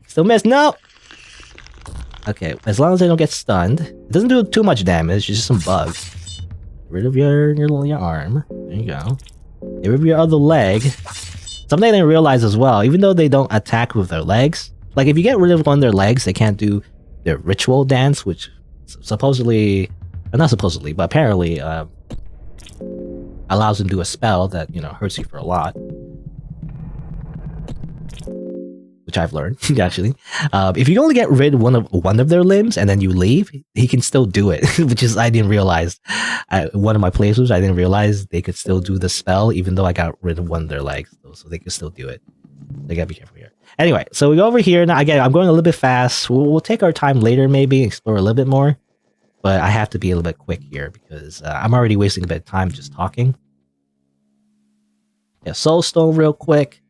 Still miss. No! Okay, as long as they don't get stunned. It doesn't do too much damage, it's just some bugs. Get rid of your arm. There you go. Get rid of your other leg. Something I didn't realize as well, even though they don't attack with their legs, like if you get rid of one of their legs, they can't do their ritual dance, which supposedly, not supposedly, but apparently allows them to do a spell that, hurts you for a lot. Which I've learned, actually. If you only get rid of one of their limbs and then you leave, he can still do it, which is I didn't realize. One of my playthroughs, I didn't realize they could still do the spell even though I got rid of one of their legs, so they can still do it. They gotta be careful here. Anyway, so we go over here now. Again, I'm going a little bit fast. We'll take our time later, maybe explore a little bit more, but I have to be a little bit quick here because I'm already wasting a bit of time just talking. Yeah, Soulstone real quick.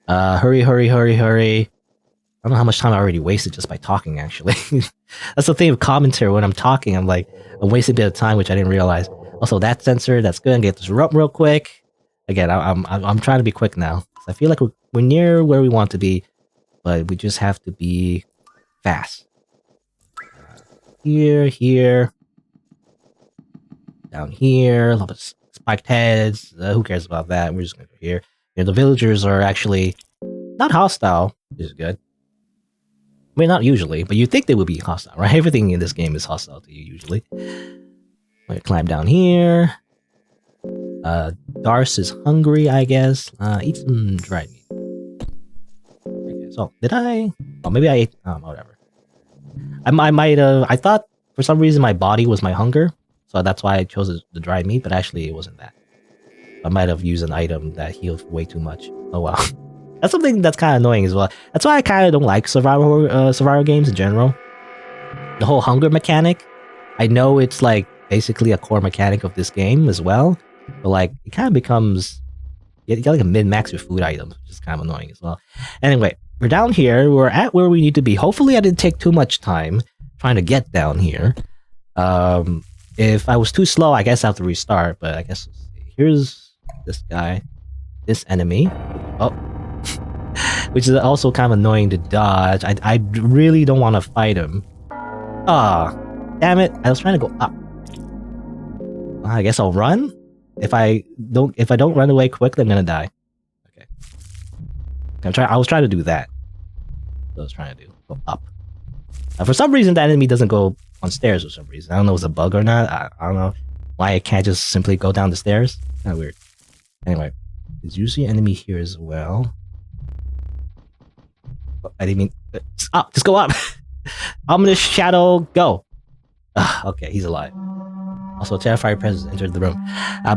Hurry. I don't know how much time I already wasted just by talking, actually. That's the thing with commentary. When I'm talking, I'm wasting a bit of time, which I didn't realize. Also, that sensor, that's good. Get this up real quick. Again, I'm trying to be quick now. I feel like we're near where we want to be, but we just have to be fast. Here. Down here. A little bit of spiked heads. Who cares about that? We're just gonna go here. The villagers are actually not hostile, which is good. I mean, not usually, but you'd think they would be hostile, right? Everything in this game is hostile to you, usually. I'm gonna climb down here. Darce is hungry, I guess. Eat some dried meat. Okay, so, did I? Oh, maybe I ate... whatever. I might have... I thought, for some reason, my body was my hunger, so that's why I chose the dried meat, but actually it wasn't that. I might have used an item that healed way too much. Oh wow. That's something that's kind of annoying as well. That's why I kind of don't like survival games in general. The whole hunger mechanic. I know it's like basically a core mechanic of this game as well, but like it kind of becomes... You get like a min-max your food items, which is kind of annoying as well. Anyway, we're down here. We're at where we need to be. Hopefully I didn't take too much time trying to get down here. If I was too slow, I guess I have to restart, but I guess... Here's this guy. This enemy. Oh. Which is also kind of annoying to dodge. I really don't want to fight him. Ah, damn it! I was trying to go up. I guess I'll run. If I don't run away quickly, I'm gonna die. Okay. I was trying to do that. That's what I was trying to do. Go up. For some reason, that enemy doesn't go on stairs for some reason. I don't know if it's a bug or not. I don't know why it can't just simply go down the stairs. Kind of weird. Anyway, there's usually an enemy here as well. I didn't mean... Up! Just go up! Ominous shadow, go! Okay, he's alive. Also, a terrifying presence entered the room.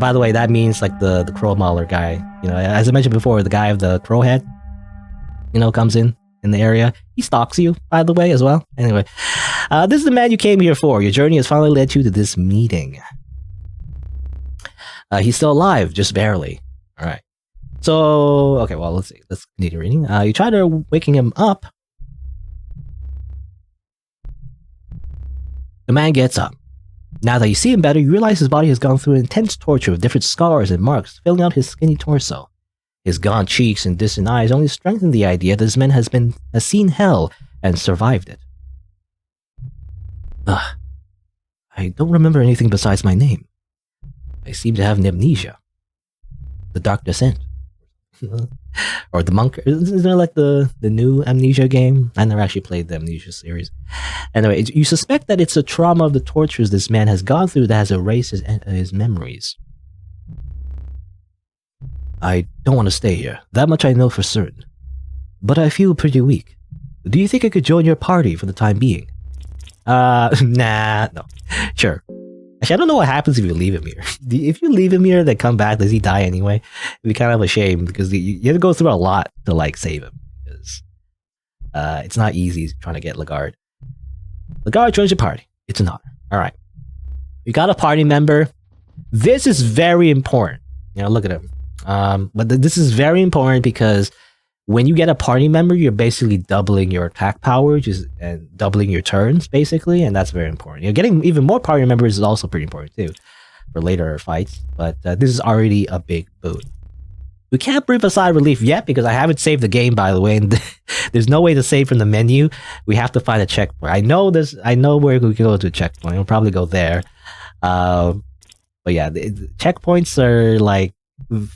By the way, that means like the crow mauler guy. As I mentioned before, the guy with the crow head, comes in the area. He stalks you, by the way, as well. Anyway, this is the man you came here for. Your journey has finally led you to this meeting. He's still alive, just barely. Alright. So, okay, well, let's see. Let's continue reading. You try to waking him up. The man gets up. Now that you see him better, you realize his body has gone through intense torture with different scars and marks filling out his skinny torso. His gaunt cheeks and distant eyes only strengthen the idea that this man has seen hell and survived it. Ugh, I don't remember anything besides my name. I seem to have an amnesia. The Dark Descent. Or the Monk. Isn't there like the new Amnesia game? I never actually played the Amnesia series. Anyway, you suspect that it's a trauma of the tortures this man has gone through that has erased his memories. I don't want to stay here. That much I know for certain. But I feel pretty weak. Do you think I could join your party for the time being? Nah, no. Sure. Actually, I don't know what happens if you leave him here. If you leave him here, then come back, does he die anyway? It'd be kind of a shame, because you have to go through a lot to, like, save him. Because it's not easy trying to get Lagarde. Lagarde joins your party. It's an honor. Alright. You got a party member. This is very important. You know, look at him. But this is very important because when you get a party member, you're basically doubling your attack power, and doubling your turns, basically, and that's very important. You know, getting even more party members is also pretty important too, for later fights. But this is already a big boon. We can't breathe a sigh of relief yet because I haven't saved the game, by the way, and there's no way to save from the menu. We have to find a checkpoint. I know where we can go to a checkpoint. We'll probably go there. But yeah, the checkpoints are like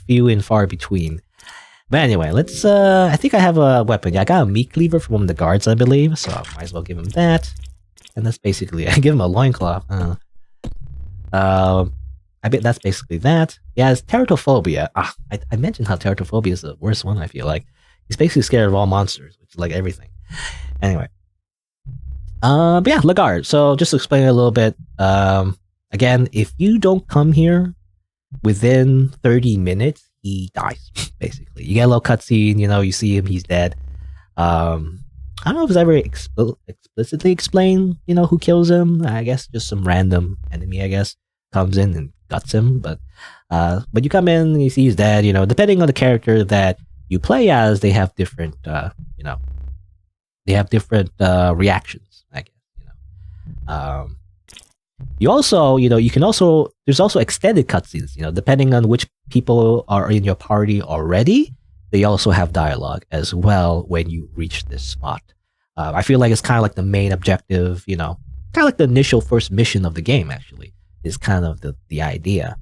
few and far between. But anyway, let's, I think I have a weapon. Yeah, I got a meat cleaver from one of the guards, I believe, so I might as well give him that. And that's basically, I give him a loincloth. I bet that's basically that. Yeah, it's teratophobia. I mentioned how teratophobia is the worst one, I feel like. He's basically scared of all monsters, which is like everything. Anyway. But yeah, Lagarde. So just to explain it a little bit, again, if you don't come here within 30 minutes, he dies, basically. You get a little cutscene, you know, you see him, he's dead. I don't know if it's ever explicitly explained, you know, who kills him. I guess just some random enemy, I guess, comes in and guts him. But you come in and you see he's dead, you know, depending on the character that you play as, they have different, you know, they have different reactions, I guess, you know. You also, you know, there's also extended cutscenes, you know, depending on which people are in your party already, they also have dialogue as well when you reach this spot. I feel like it's kind of like the main objective, you know, kind of like the initial first mission of the game, actually, is kind of the idea.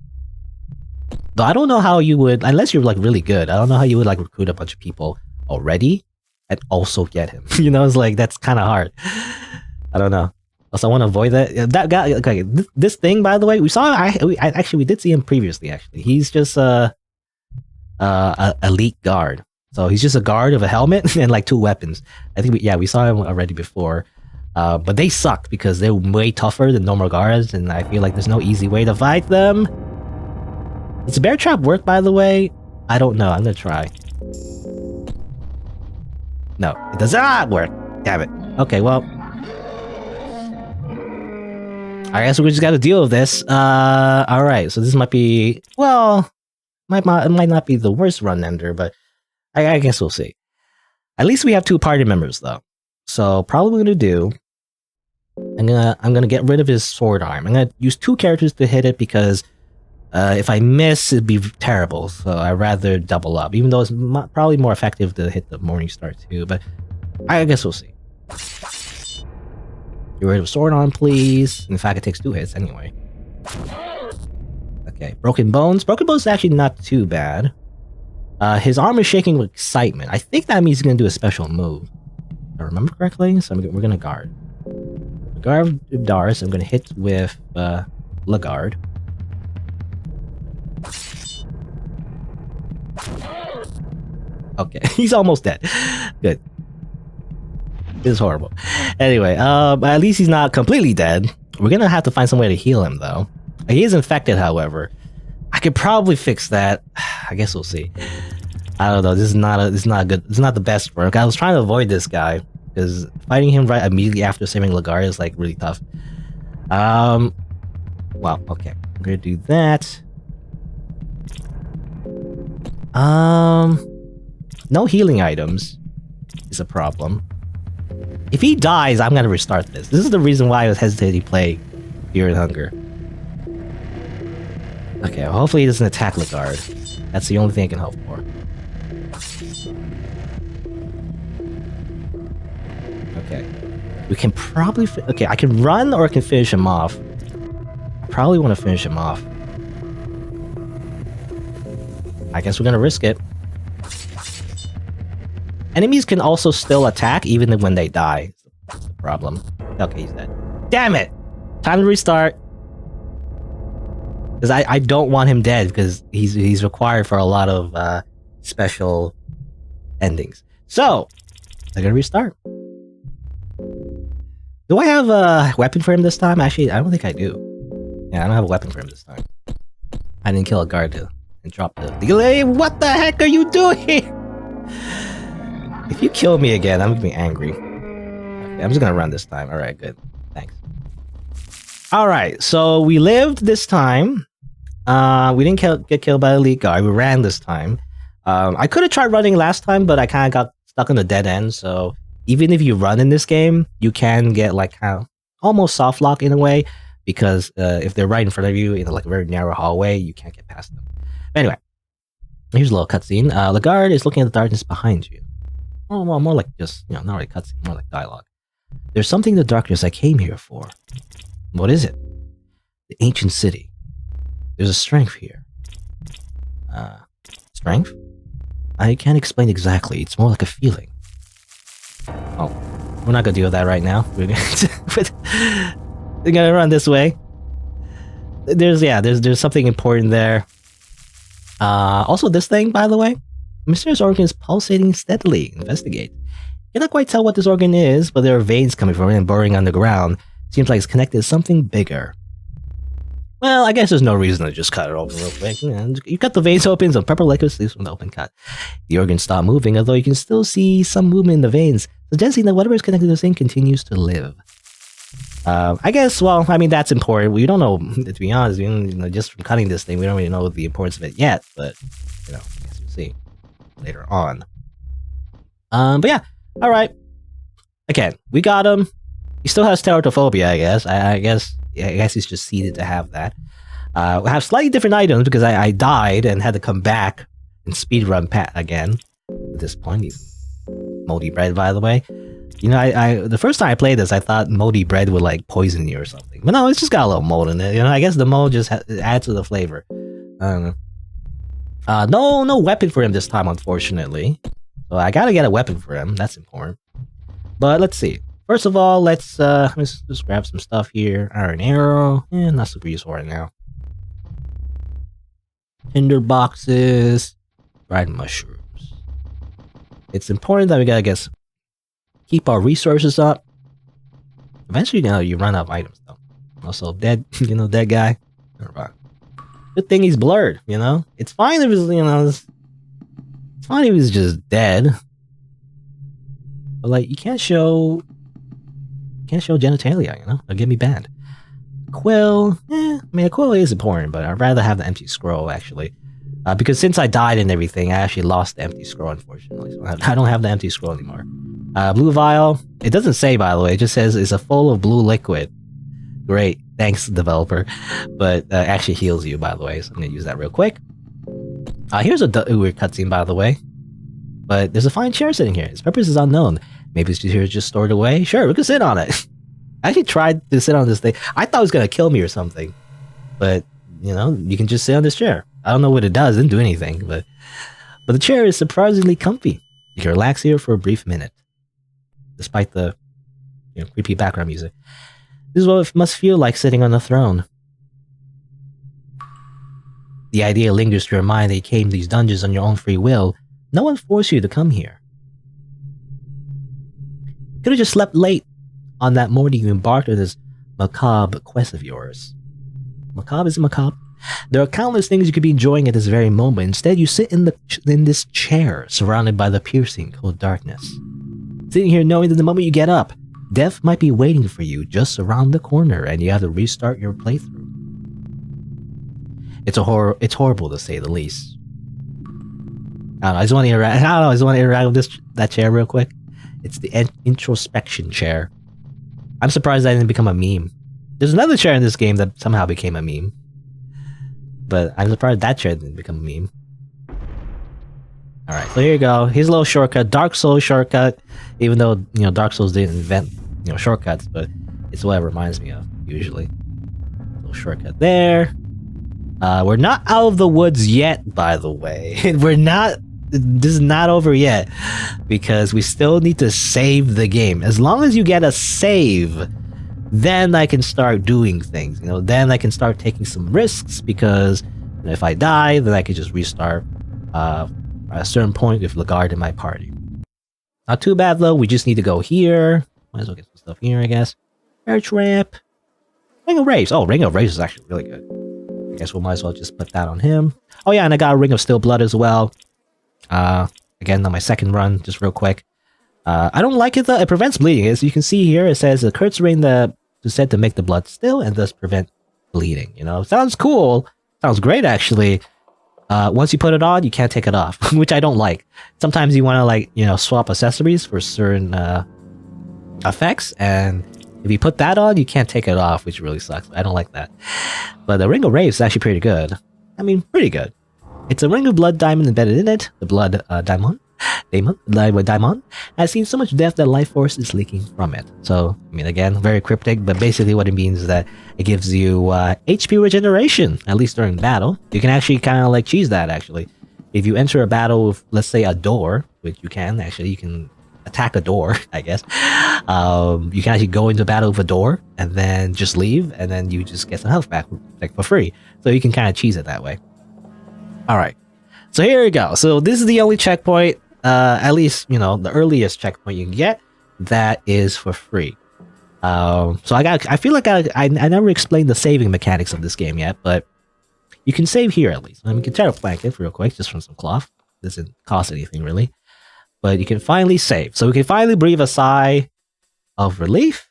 Though I don't know how you would, unless you're like really good, I don't know how you would like recruit a bunch of people already and also get him. You know, it's like, that's kind of hard. I don't know. Also, I want to avoid that. That guy, okay, this thing, by the way, we saw, we did see him previously, actually. He's just a elite guard. So he's just a guard of a helmet and like 2 weapons. I think, we saw him already before. But they suck because they're way tougher than normal guards, and I feel like there's no easy way to fight them. Does the bear trap work, by the way? I don't know. I'm gonna try. No, it does not work. Damn it. Okay, well, I guess we just gotta deal with this. Alright, so this might be, well, it might not be the worst run ender, but I guess we'll see. At least we have 2 party members, though. So, probably what I'm gonna do, I'm gonna get rid of his sword arm. I'm gonna use 2 characters to hit it because if I miss, it'd be terrible. So, I'd rather double up, even though it's probably more effective to hit the Morning Star too, but I guess we'll see. Get rid of sword arm, please. In fact, it takes 2 hits anyway. Okay, Broken Bones. Broken Bones is actually not too bad. His arm is shaking with excitement. I think that means he's going to do a special move. If I remember correctly, so we're going to guard. Guard Dars, I'm going to hit with Lagarde. Okay, he's almost dead. Good. This is horrible. Anyway, at least he's not completely dead. We're gonna have to find some way to heal him, though. He is infected, however. I could probably fix that. I guess we'll see. I don't know. This is not good. This is not the best work. I was trying to avoid this guy because fighting him right immediately after saving Lagarde is like really tough. Well, okay. I'm gonna do that. No healing items is a problem. If he dies, I'm gonna restart this. This is the reason why I was hesitating to play Fear and Hunger. Okay, well, hopefully he doesn't attack Lagarde. That's the only thing I can hope for. Okay. We can probably... Okay, I can run or I can finish him off. I probably want to finish him off. I guess we're gonna risk it. Enemies can also still attack even when they die. That's the problem. Okay, he's dead. Damn it! Time to restart. Because I don't want him dead, because he's required for a lot of special endings. So, I'm gonna restart. Do I have a weapon for him this time? Actually, I don't think I do. Yeah, I don't have a weapon for him this time. I didn't kill a guard and drop the delay. What the heck are you doing? If you kill me again, I'm gonna be angry. Okay, I'm just gonna run this time. Alright, good. Thanks. Alright, so we lived this time. We didn't get killed by the elite guard. We ran this time. I could have tried running last time, but I kind of got stuck on the dead end, so even if you run in this game, you can get like kind of almost soft lock in a way, because if they're right in front of you in like a very narrow hallway, you can't get past them. Anyway, here's a little cutscene. The guard is looking at the darkness behind you. Oh, well, more like just, you know, not really cutscene, more like dialogue. There's something in the darkness I came here for. What is it? The ancient city. There's a strength here. Strength? I can't explain exactly. It's more like a feeling. Oh, we're not gonna deal with that right now. We're gonna run this way. There's something important there. Also, this thing, by the way, mysterious organ is pulsating steadily. Investigate. Cannot quite tell what this organ is, but there are veins coming from it and burrowing underground. Seems like it's connected to something bigger. Well, I guess there's no reason to just cut it open real quick. You cut the veins open, some purple liquid leaves from the open cut. The organ stopped moving, although you can still see some movement in the veins, suggesting that whatever is connected to this thing continues to live. I guess, well, I mean, that's important. We don't know, to be honest, just from cutting this thing, we don't really know the importance of it yet, but, you know, I guess you'll see later on. But yeah, alright. Again, we got him. He still has teratophobia, I guess. I guess he's just seeded to have that. We have slightly different items because I died and had to come back and speedrun Pat again. At this point, moldy bread, by the way. You know, the first time I played this, I thought moldy bread would like poison you or something. But no, it's just got a little mold in it. You know, I guess the mold just adds to the flavor. I don't know. No weapon for him this time, unfortunately. So I gotta get a weapon for him. That's important. But let's see. First of all, let's just grab some stuff here. Iron arrow. Not super useful right now. Tinder boxes. Dried mushrooms. It's important that we gotta keep our resources up. Eventually, you know, you run out of items though. Also, dead guy. Never mind. Good thing he's blurred, you know? It's fine if it was, you know, it's fine if he was just dead. But like, you can't show genitalia, you know? It'll get me banned. Quill, I mean, a quill is important, but I'd rather have the empty scroll, actually. Because since I died and everything, I actually lost the empty scroll, unfortunately. So I don't have the empty scroll anymore. Blue vial, it doesn't say, by the way, it just says it's a full of blue liquid. Great, thanks, developer. But actually heals you, by the way, so I'm gonna use that real quick. Here's a weird cutscene, by the way. But there's a fine chair sitting here. Its purpose is unknown. Maybe it's just stored away? Sure, we can sit on it. I actually tried to sit on this thing. I thought it was gonna kill me or something. But, you know, you can just sit on this chair. I don't know what it does, it didn't do anything, but the chair is surprisingly comfy. You can relax here for a brief minute. Despite the, you know, creepy background music. This is what it must feel like sitting on a throne. The idea lingers through your mind that you came to these dungeons on your own free will. No one forced you to come here. You could have just slept late on that morning you embarked on this macabre quest of yours. Macabre is macabre. There are countless things you could be enjoying at this very moment. Instead, you sit in this chair, surrounded by the piercing cold darkness. Sitting here knowing that the moment you get up, death might be waiting for you just around the corner and you have to restart your playthrough. It's horrible to say the least. I don't know, I just want to interact with that chair real quick. It's the introspection chair. I'm surprised that didn't become a meme. There's another chair in this game that somehow became a meme. But I'm surprised that chair didn't become a meme. Alright, so here you go. Here's a little shortcut. Dark Souls shortcut. Even though, you know, Dark Souls didn't invent shortcuts, but it's what it reminds me of usually. Little shortcut there. We're not out of the woods yet, by the way. We're not. This is not over yet because we still need to save the game. As long as you get a save, then I can start doing things. Then I can start taking some risks because if I die, then I can just restart at a certain point with Lagarde in my party. Not too bad though. We just need to go here. Might as well get some stuff here, I guess. Arch ramp. Ring of Rays. Oh, Ring of Rays is actually really good. I guess we might as well just put that on him. Oh yeah, and I got a Ring of Still Blood as well. Again, on my second run, just real quick. I don't like it though. It prevents bleeding. As you can see here, it says the Kurt's ring that is said to make the blood still and thus prevent bleeding. Sounds cool. Sounds great actually. Once you put it on, you can't take it off, which I don't like. Sometimes you want to swap accessories for certain effects, and if you put that on, you can't take it off, which really sucks. I don't like that. But the Ring of Rays is actually pretty good. I mean, pretty good. It's a ring of blood diamond embedded in it. The blood diamond has seen so much death that life force is leaking from it. So, I mean, again, very cryptic, but basically what it means is that it gives you HP regeneration, at least during battle. You can actually kind of cheese that, actually. If you enter a battle with, let's say, a door, which you can attack a door, I guess. You can actually go into battle with a door and then just leave, and then you just get some health back for free. So you can kind of cheese it that way. Alright, so here we go. So this is the only checkpoint, at least, the earliest checkpoint you can get, that is for free. So I feel like I never explained the saving mechanics of this game yet, but you can save here at least. I mean, you can tear a blanket real quick, just from some cloth. Doesn't cost anything really. But you can finally save. So we can finally breathe a sigh of relief.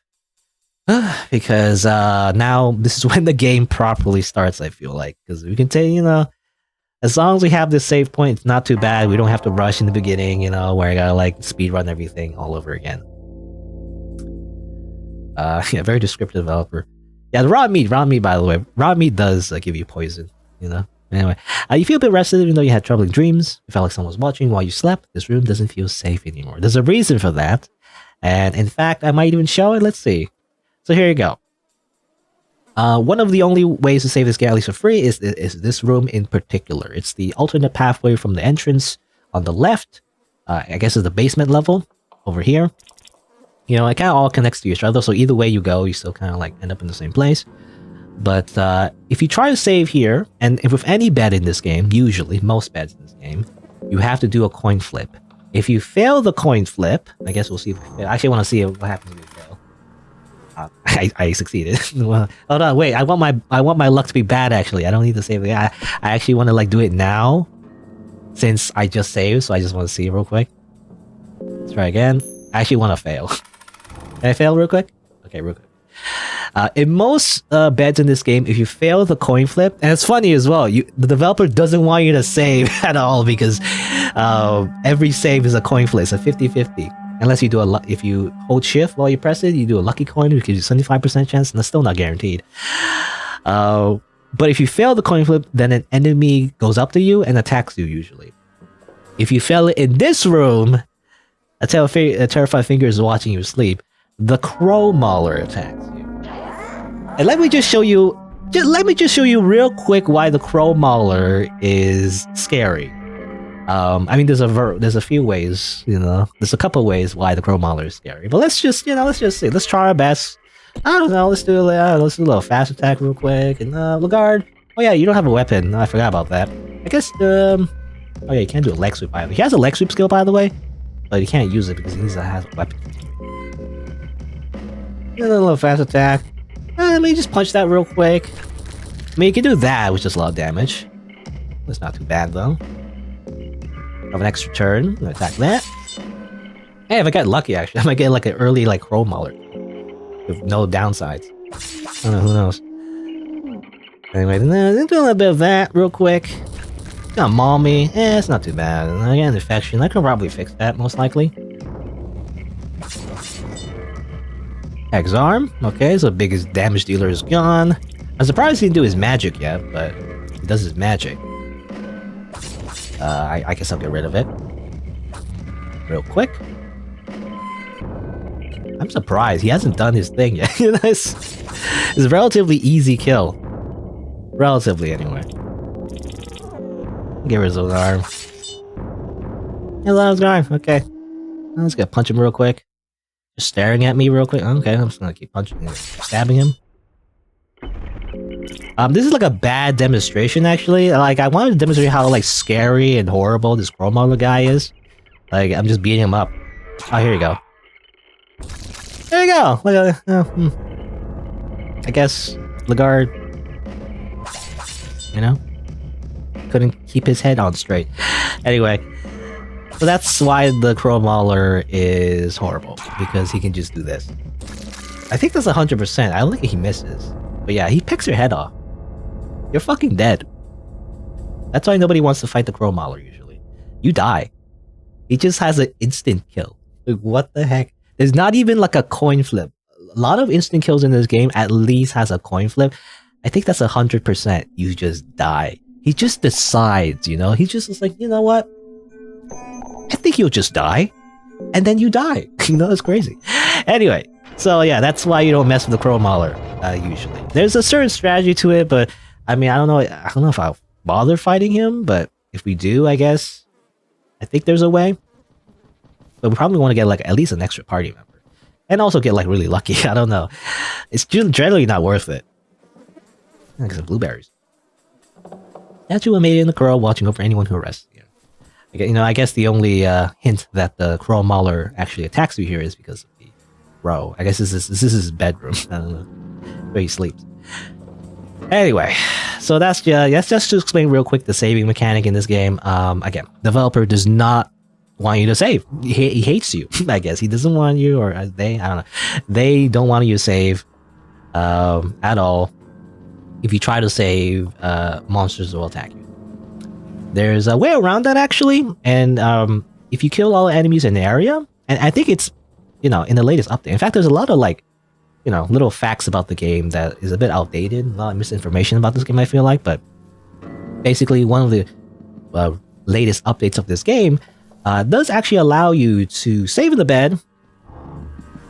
Because now this is when the game properly starts, I feel like. Because we can say, as long as we have this save point, it's not too bad. We don't have to rush in the beginning, where I gotta speed run everything all over again. Yeah, very descriptive developer. Yeah, the raw meat, by the way. Raw meat does give you poison, Anyway, you feel a bit rested even though you had troubling dreams. You felt like someone was watching while you slept. This room doesn't feel safe anymore. There's a reason for that. And in fact, I might even show it. Let's see. So here you go. One of the only ways to save this game, at least for free, is this room in particular. It's the alternate pathway from the entrance on the left. I guess it's the basement level over here. It kind of all connects to each other, so either way you go, you still kind of end up in the same place. But if you try to save here, and if with any bed in this game, usually, most beds in this game, you have to do a coin flip. If you fail the coin flip, I guess we'll see if we fail. I actually want to see what happens if we fail. I succeeded. Well, hold on, wait. I want my luck to be bad. Actually, I don't need to save it. I actually want to do it now, since I just saved. So I just want to see real quick. Let's try again. I actually want to fail. Can I fail real quick? Okay, real quick. In most beds in this game, if you fail the coin flip, and it's funny as well, the developer doesn't want you to save at all because every save is a coin flip. It's a 50-50. Unless you do if you hold shift while you press it, you do a lucky coin, which gives you 75% chance, and that's still not guaranteed. But if you fail the coin flip, then an enemy goes up to you and attacks you usually. If you fail it in this room, a terrified finger is watching you sleep. The Crow Mauler attacks you. And let me just show you real quick why the Crow Mauler is scary. I mean, there's a few ways, there's a couple ways why the Crow Mauler is scary. But let's just see. Let's try our best. I don't know. Let's do a little fast attack real quick. And Lagarde. Oh yeah, you don't have a weapon. I forgot about that. I guess oh yeah, you can't do a leg sweep either. He has a leg sweep skill, by the way, but he can't use it because he has a weapon. A little fast attack. Let me just punch that real quick. I mean, you can do that with just a lot of damage. That's not too bad though. I have an extra turn. I'm gonna attack that. Hey, if I get lucky, actually, I might get an early Crow Mauler with no downsides. I don't know, who knows. Anyway, then do a little bit of that real quick. It's gonna maul me. It's not too bad. I get an infection. I can probably fix that most likely. X-Arm. Okay, so biggest damage dealer is gone. I'm surprised he didn't do his magic yet, but he does his magic. I guess I'll get rid of it. Real quick. I'm surprised. He hasn't done his thing yet. It's a relatively easy kill. Relatively, anyway. Give her his own arm. Hello, his arm. Okay. Let's go punch him real quick. Just staring at me real quick. Okay, I'm just gonna keep punching him. Stabbing him. This is like a bad demonstration, actually. Like, I wanted to demonstrate how, like, scary and horrible this Chrome Model guy is. Like, I'm just beating him up. Oh, here you go. There you go! Look at I guess Lagarde, you know, couldn't keep his head on straight. Anyway, so that's why the Chrome Mauler is horrible, because he can just do this. I think that's 100%. I don't think he misses. But yeah, he picks your head off. You're fucking dead. That's why nobody wants to fight the Chrome Mauler usually. You die. He just has an instant kill. Like, what the heck? There's not even like a coin flip. A lot of instant kills in this game at least has a coin flip. I think that's 100%. You just die. He just decides, you know? He just is like, you know what? I think you'll just die. And then you die. You know, it's crazy. Anyway, so yeah, that's why you don't mess with the Chrome Mauler, usually. There's a certain strategy to it, but I mean, I don't know if I'll bother fighting him, but if we do, I guess, I think there's a way. But we probably want to get like at least an extra party member. And also get like really lucky. I don't know. It's generally not worth it. Like some blueberries. Statue of Maiden and the Crow watching over anyone who arrests you. You know, I guess the only hint that the Chrome Mauler actually attacks you here is because of the row. I guess this is his bedroom. I don't know where he sleeps. Anyway, so that's just to explain real quick the saving mechanic in this game. Again, developer does not want you to save. He hates you. I guess he doesn't want you, or they. I don't know. They don't want you to save at all. If you try to save, monsters will attack you. There's a way around that actually, and if you kill all the enemies in the area, and I think it's, you know, in the latest update. In fact, there's a lot of like, you know, little facts about the game that is a bit outdated. A lot of misinformation about this game, I feel like, but basically one of the latest updates of this game does actually allow you to save in the bed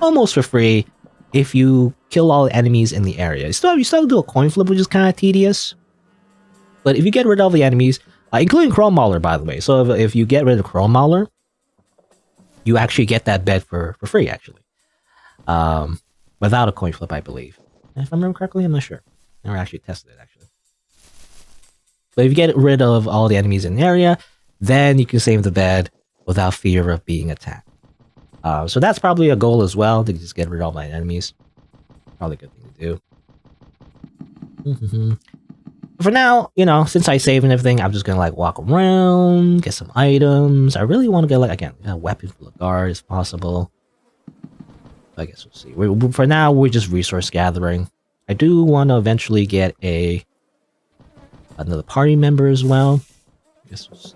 almost for free if you kill all the enemies in the area. You still have to do a coin flip, which is kind of tedious. But if you get rid of the enemies, including Chrome Mauler, by the way. So if you get rid of Chrome Mauler, you actually get that bed for free, actually. Without a coin flip, I believe. And if I remember correctly, I'm not sure. Never actually tested it, actually. But if you get rid of all the enemies in the area, then you can save the bed without fear of being attacked. So that's probably a goal as well, to just get rid of all my enemies. Probably a good thing to do. For now, you know, since I save and everything, I'm just gonna like walk around, get some items. I really want to get like, again, a weapon for the guard if possible. I guess we'll see. For now, we're just resource gathering. I do want to eventually get another party member as well. I guess we'll see.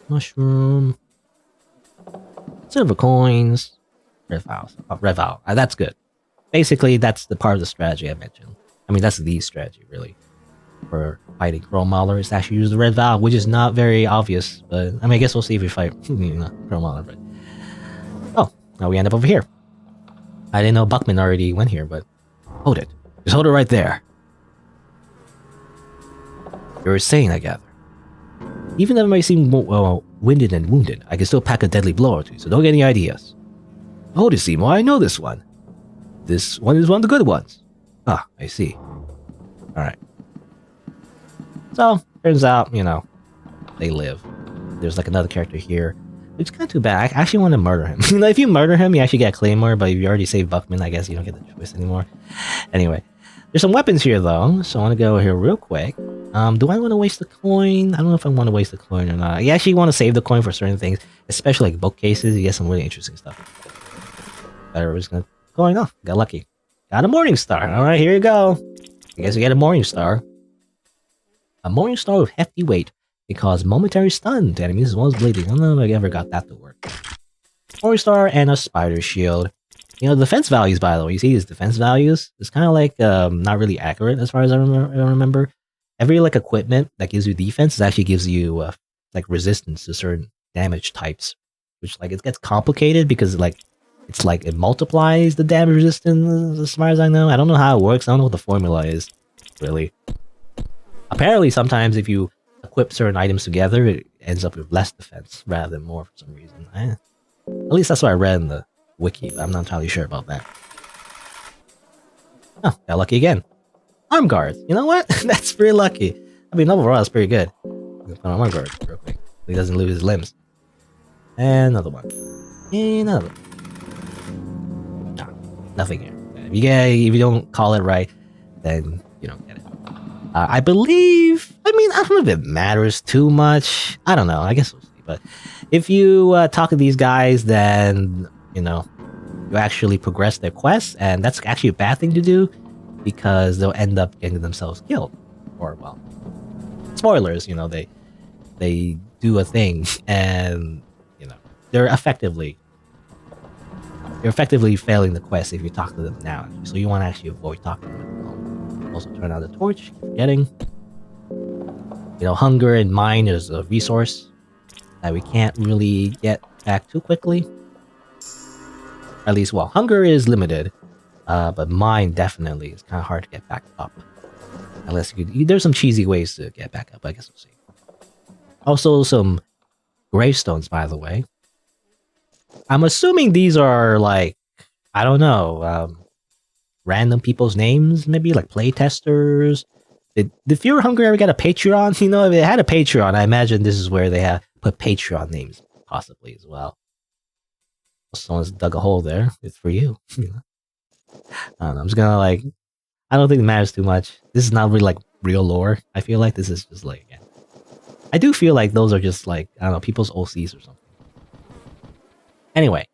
Mushroom. Silver coins. Red vials. Oh, red vial. That's good. Basically, that's the part of the strategy I mentioned. I mean, that's the strategy, really. For fighting Chrome Mauler is to actually use the red vial, which is not very obvious. But, I mean, I guess we'll see if we fight Chrome Mauler. But... oh, now we end up over here. I didn't know Buckman already went here, but... hold it. Just hold it right there. You're insane, I gather. Even though I might seem winded and wounded, I can still pack a deadly blow or two, so don't get any ideas. Hold it, Seymour, I know this one. This one is one of the good ones. Ah, I see. Alright. So, turns out, you know, they live. There's like another character here. It's kind of too bad. I actually want to murder him. You know, if you murder him, you actually get a claymore, but if you already saved Buckman, I guess you don't get the choice anymore. Anyway, there's some weapons here, though, so I want to go here real quick. Do I want to waste the coin? I don't know if I want to waste the coin or not. You actually want to save the coin for certain things, especially like bookcases. You get some really interesting stuff. Better, we're just going to going off. Got lucky. Got a Morning Star. Alright, here you go. I guess we get a Morning Star. A Morning Star with hefty weight. It causes momentary stun to enemies as well as bleeding. I don't know if I ever got that to work. Morning Star and a Spider Shield. You know, the defense values, by the way, you see these defense values? It's kind of like not really accurate as far as I remember. Every like equipment that gives you defense actually gives you like resistance to certain damage types. Which like it gets complicated because like it's like it multiplies the damage resistance as far as I know. I don't know how it works. I don't know what the formula is, really. Apparently, sometimes if you equip certain items together, it ends up with less defense rather than more for some reason. At least that's what I read in the wiki, but I'm not entirely sure about that. Oh, got lucky again. Arm guards. You know what? That's pretty lucky. I mean, overall, it's pretty good. Put on arm guard real quick. He doesn't lose his limbs. And another one. And another one. Nah, nothing here. If you don't call it right, then you don't get it. I believe. I mean, I don't know if it matters too much. I don't know. I guess we'll see. But if you talk to these guys, then you actually progress their quests, and that's actually a bad thing to do because they'll end up getting themselves killed. Or well, spoilers. They do a thing, and they're effectively failing the quest if you talk to them now. So you want to actually avoid talking to them. Also turn on the torch. Keep forgetting. Hunger and mine is a resource that we can't really get back too quickly. At least, well, hunger is limited, but mine definitely is kind of hard to get back up. Unless there's some cheesy ways to get back up. I guess we'll see. Also, some gravestones, by the way. I'm assuming these are like, I don't know, random people's names, maybe like playtesters. Did Fear Hunger ever get a Patreon? If it had a Patreon, I imagine this is where they put Patreon names, possibly as well. Someone's dug a hole there. It's for you. I don't know. I'm just gonna I don't think it matters too much. This is not really like real lore. I feel like this is just like, again. I do feel like those are just like, I don't know, people's OCs or something. Anyway,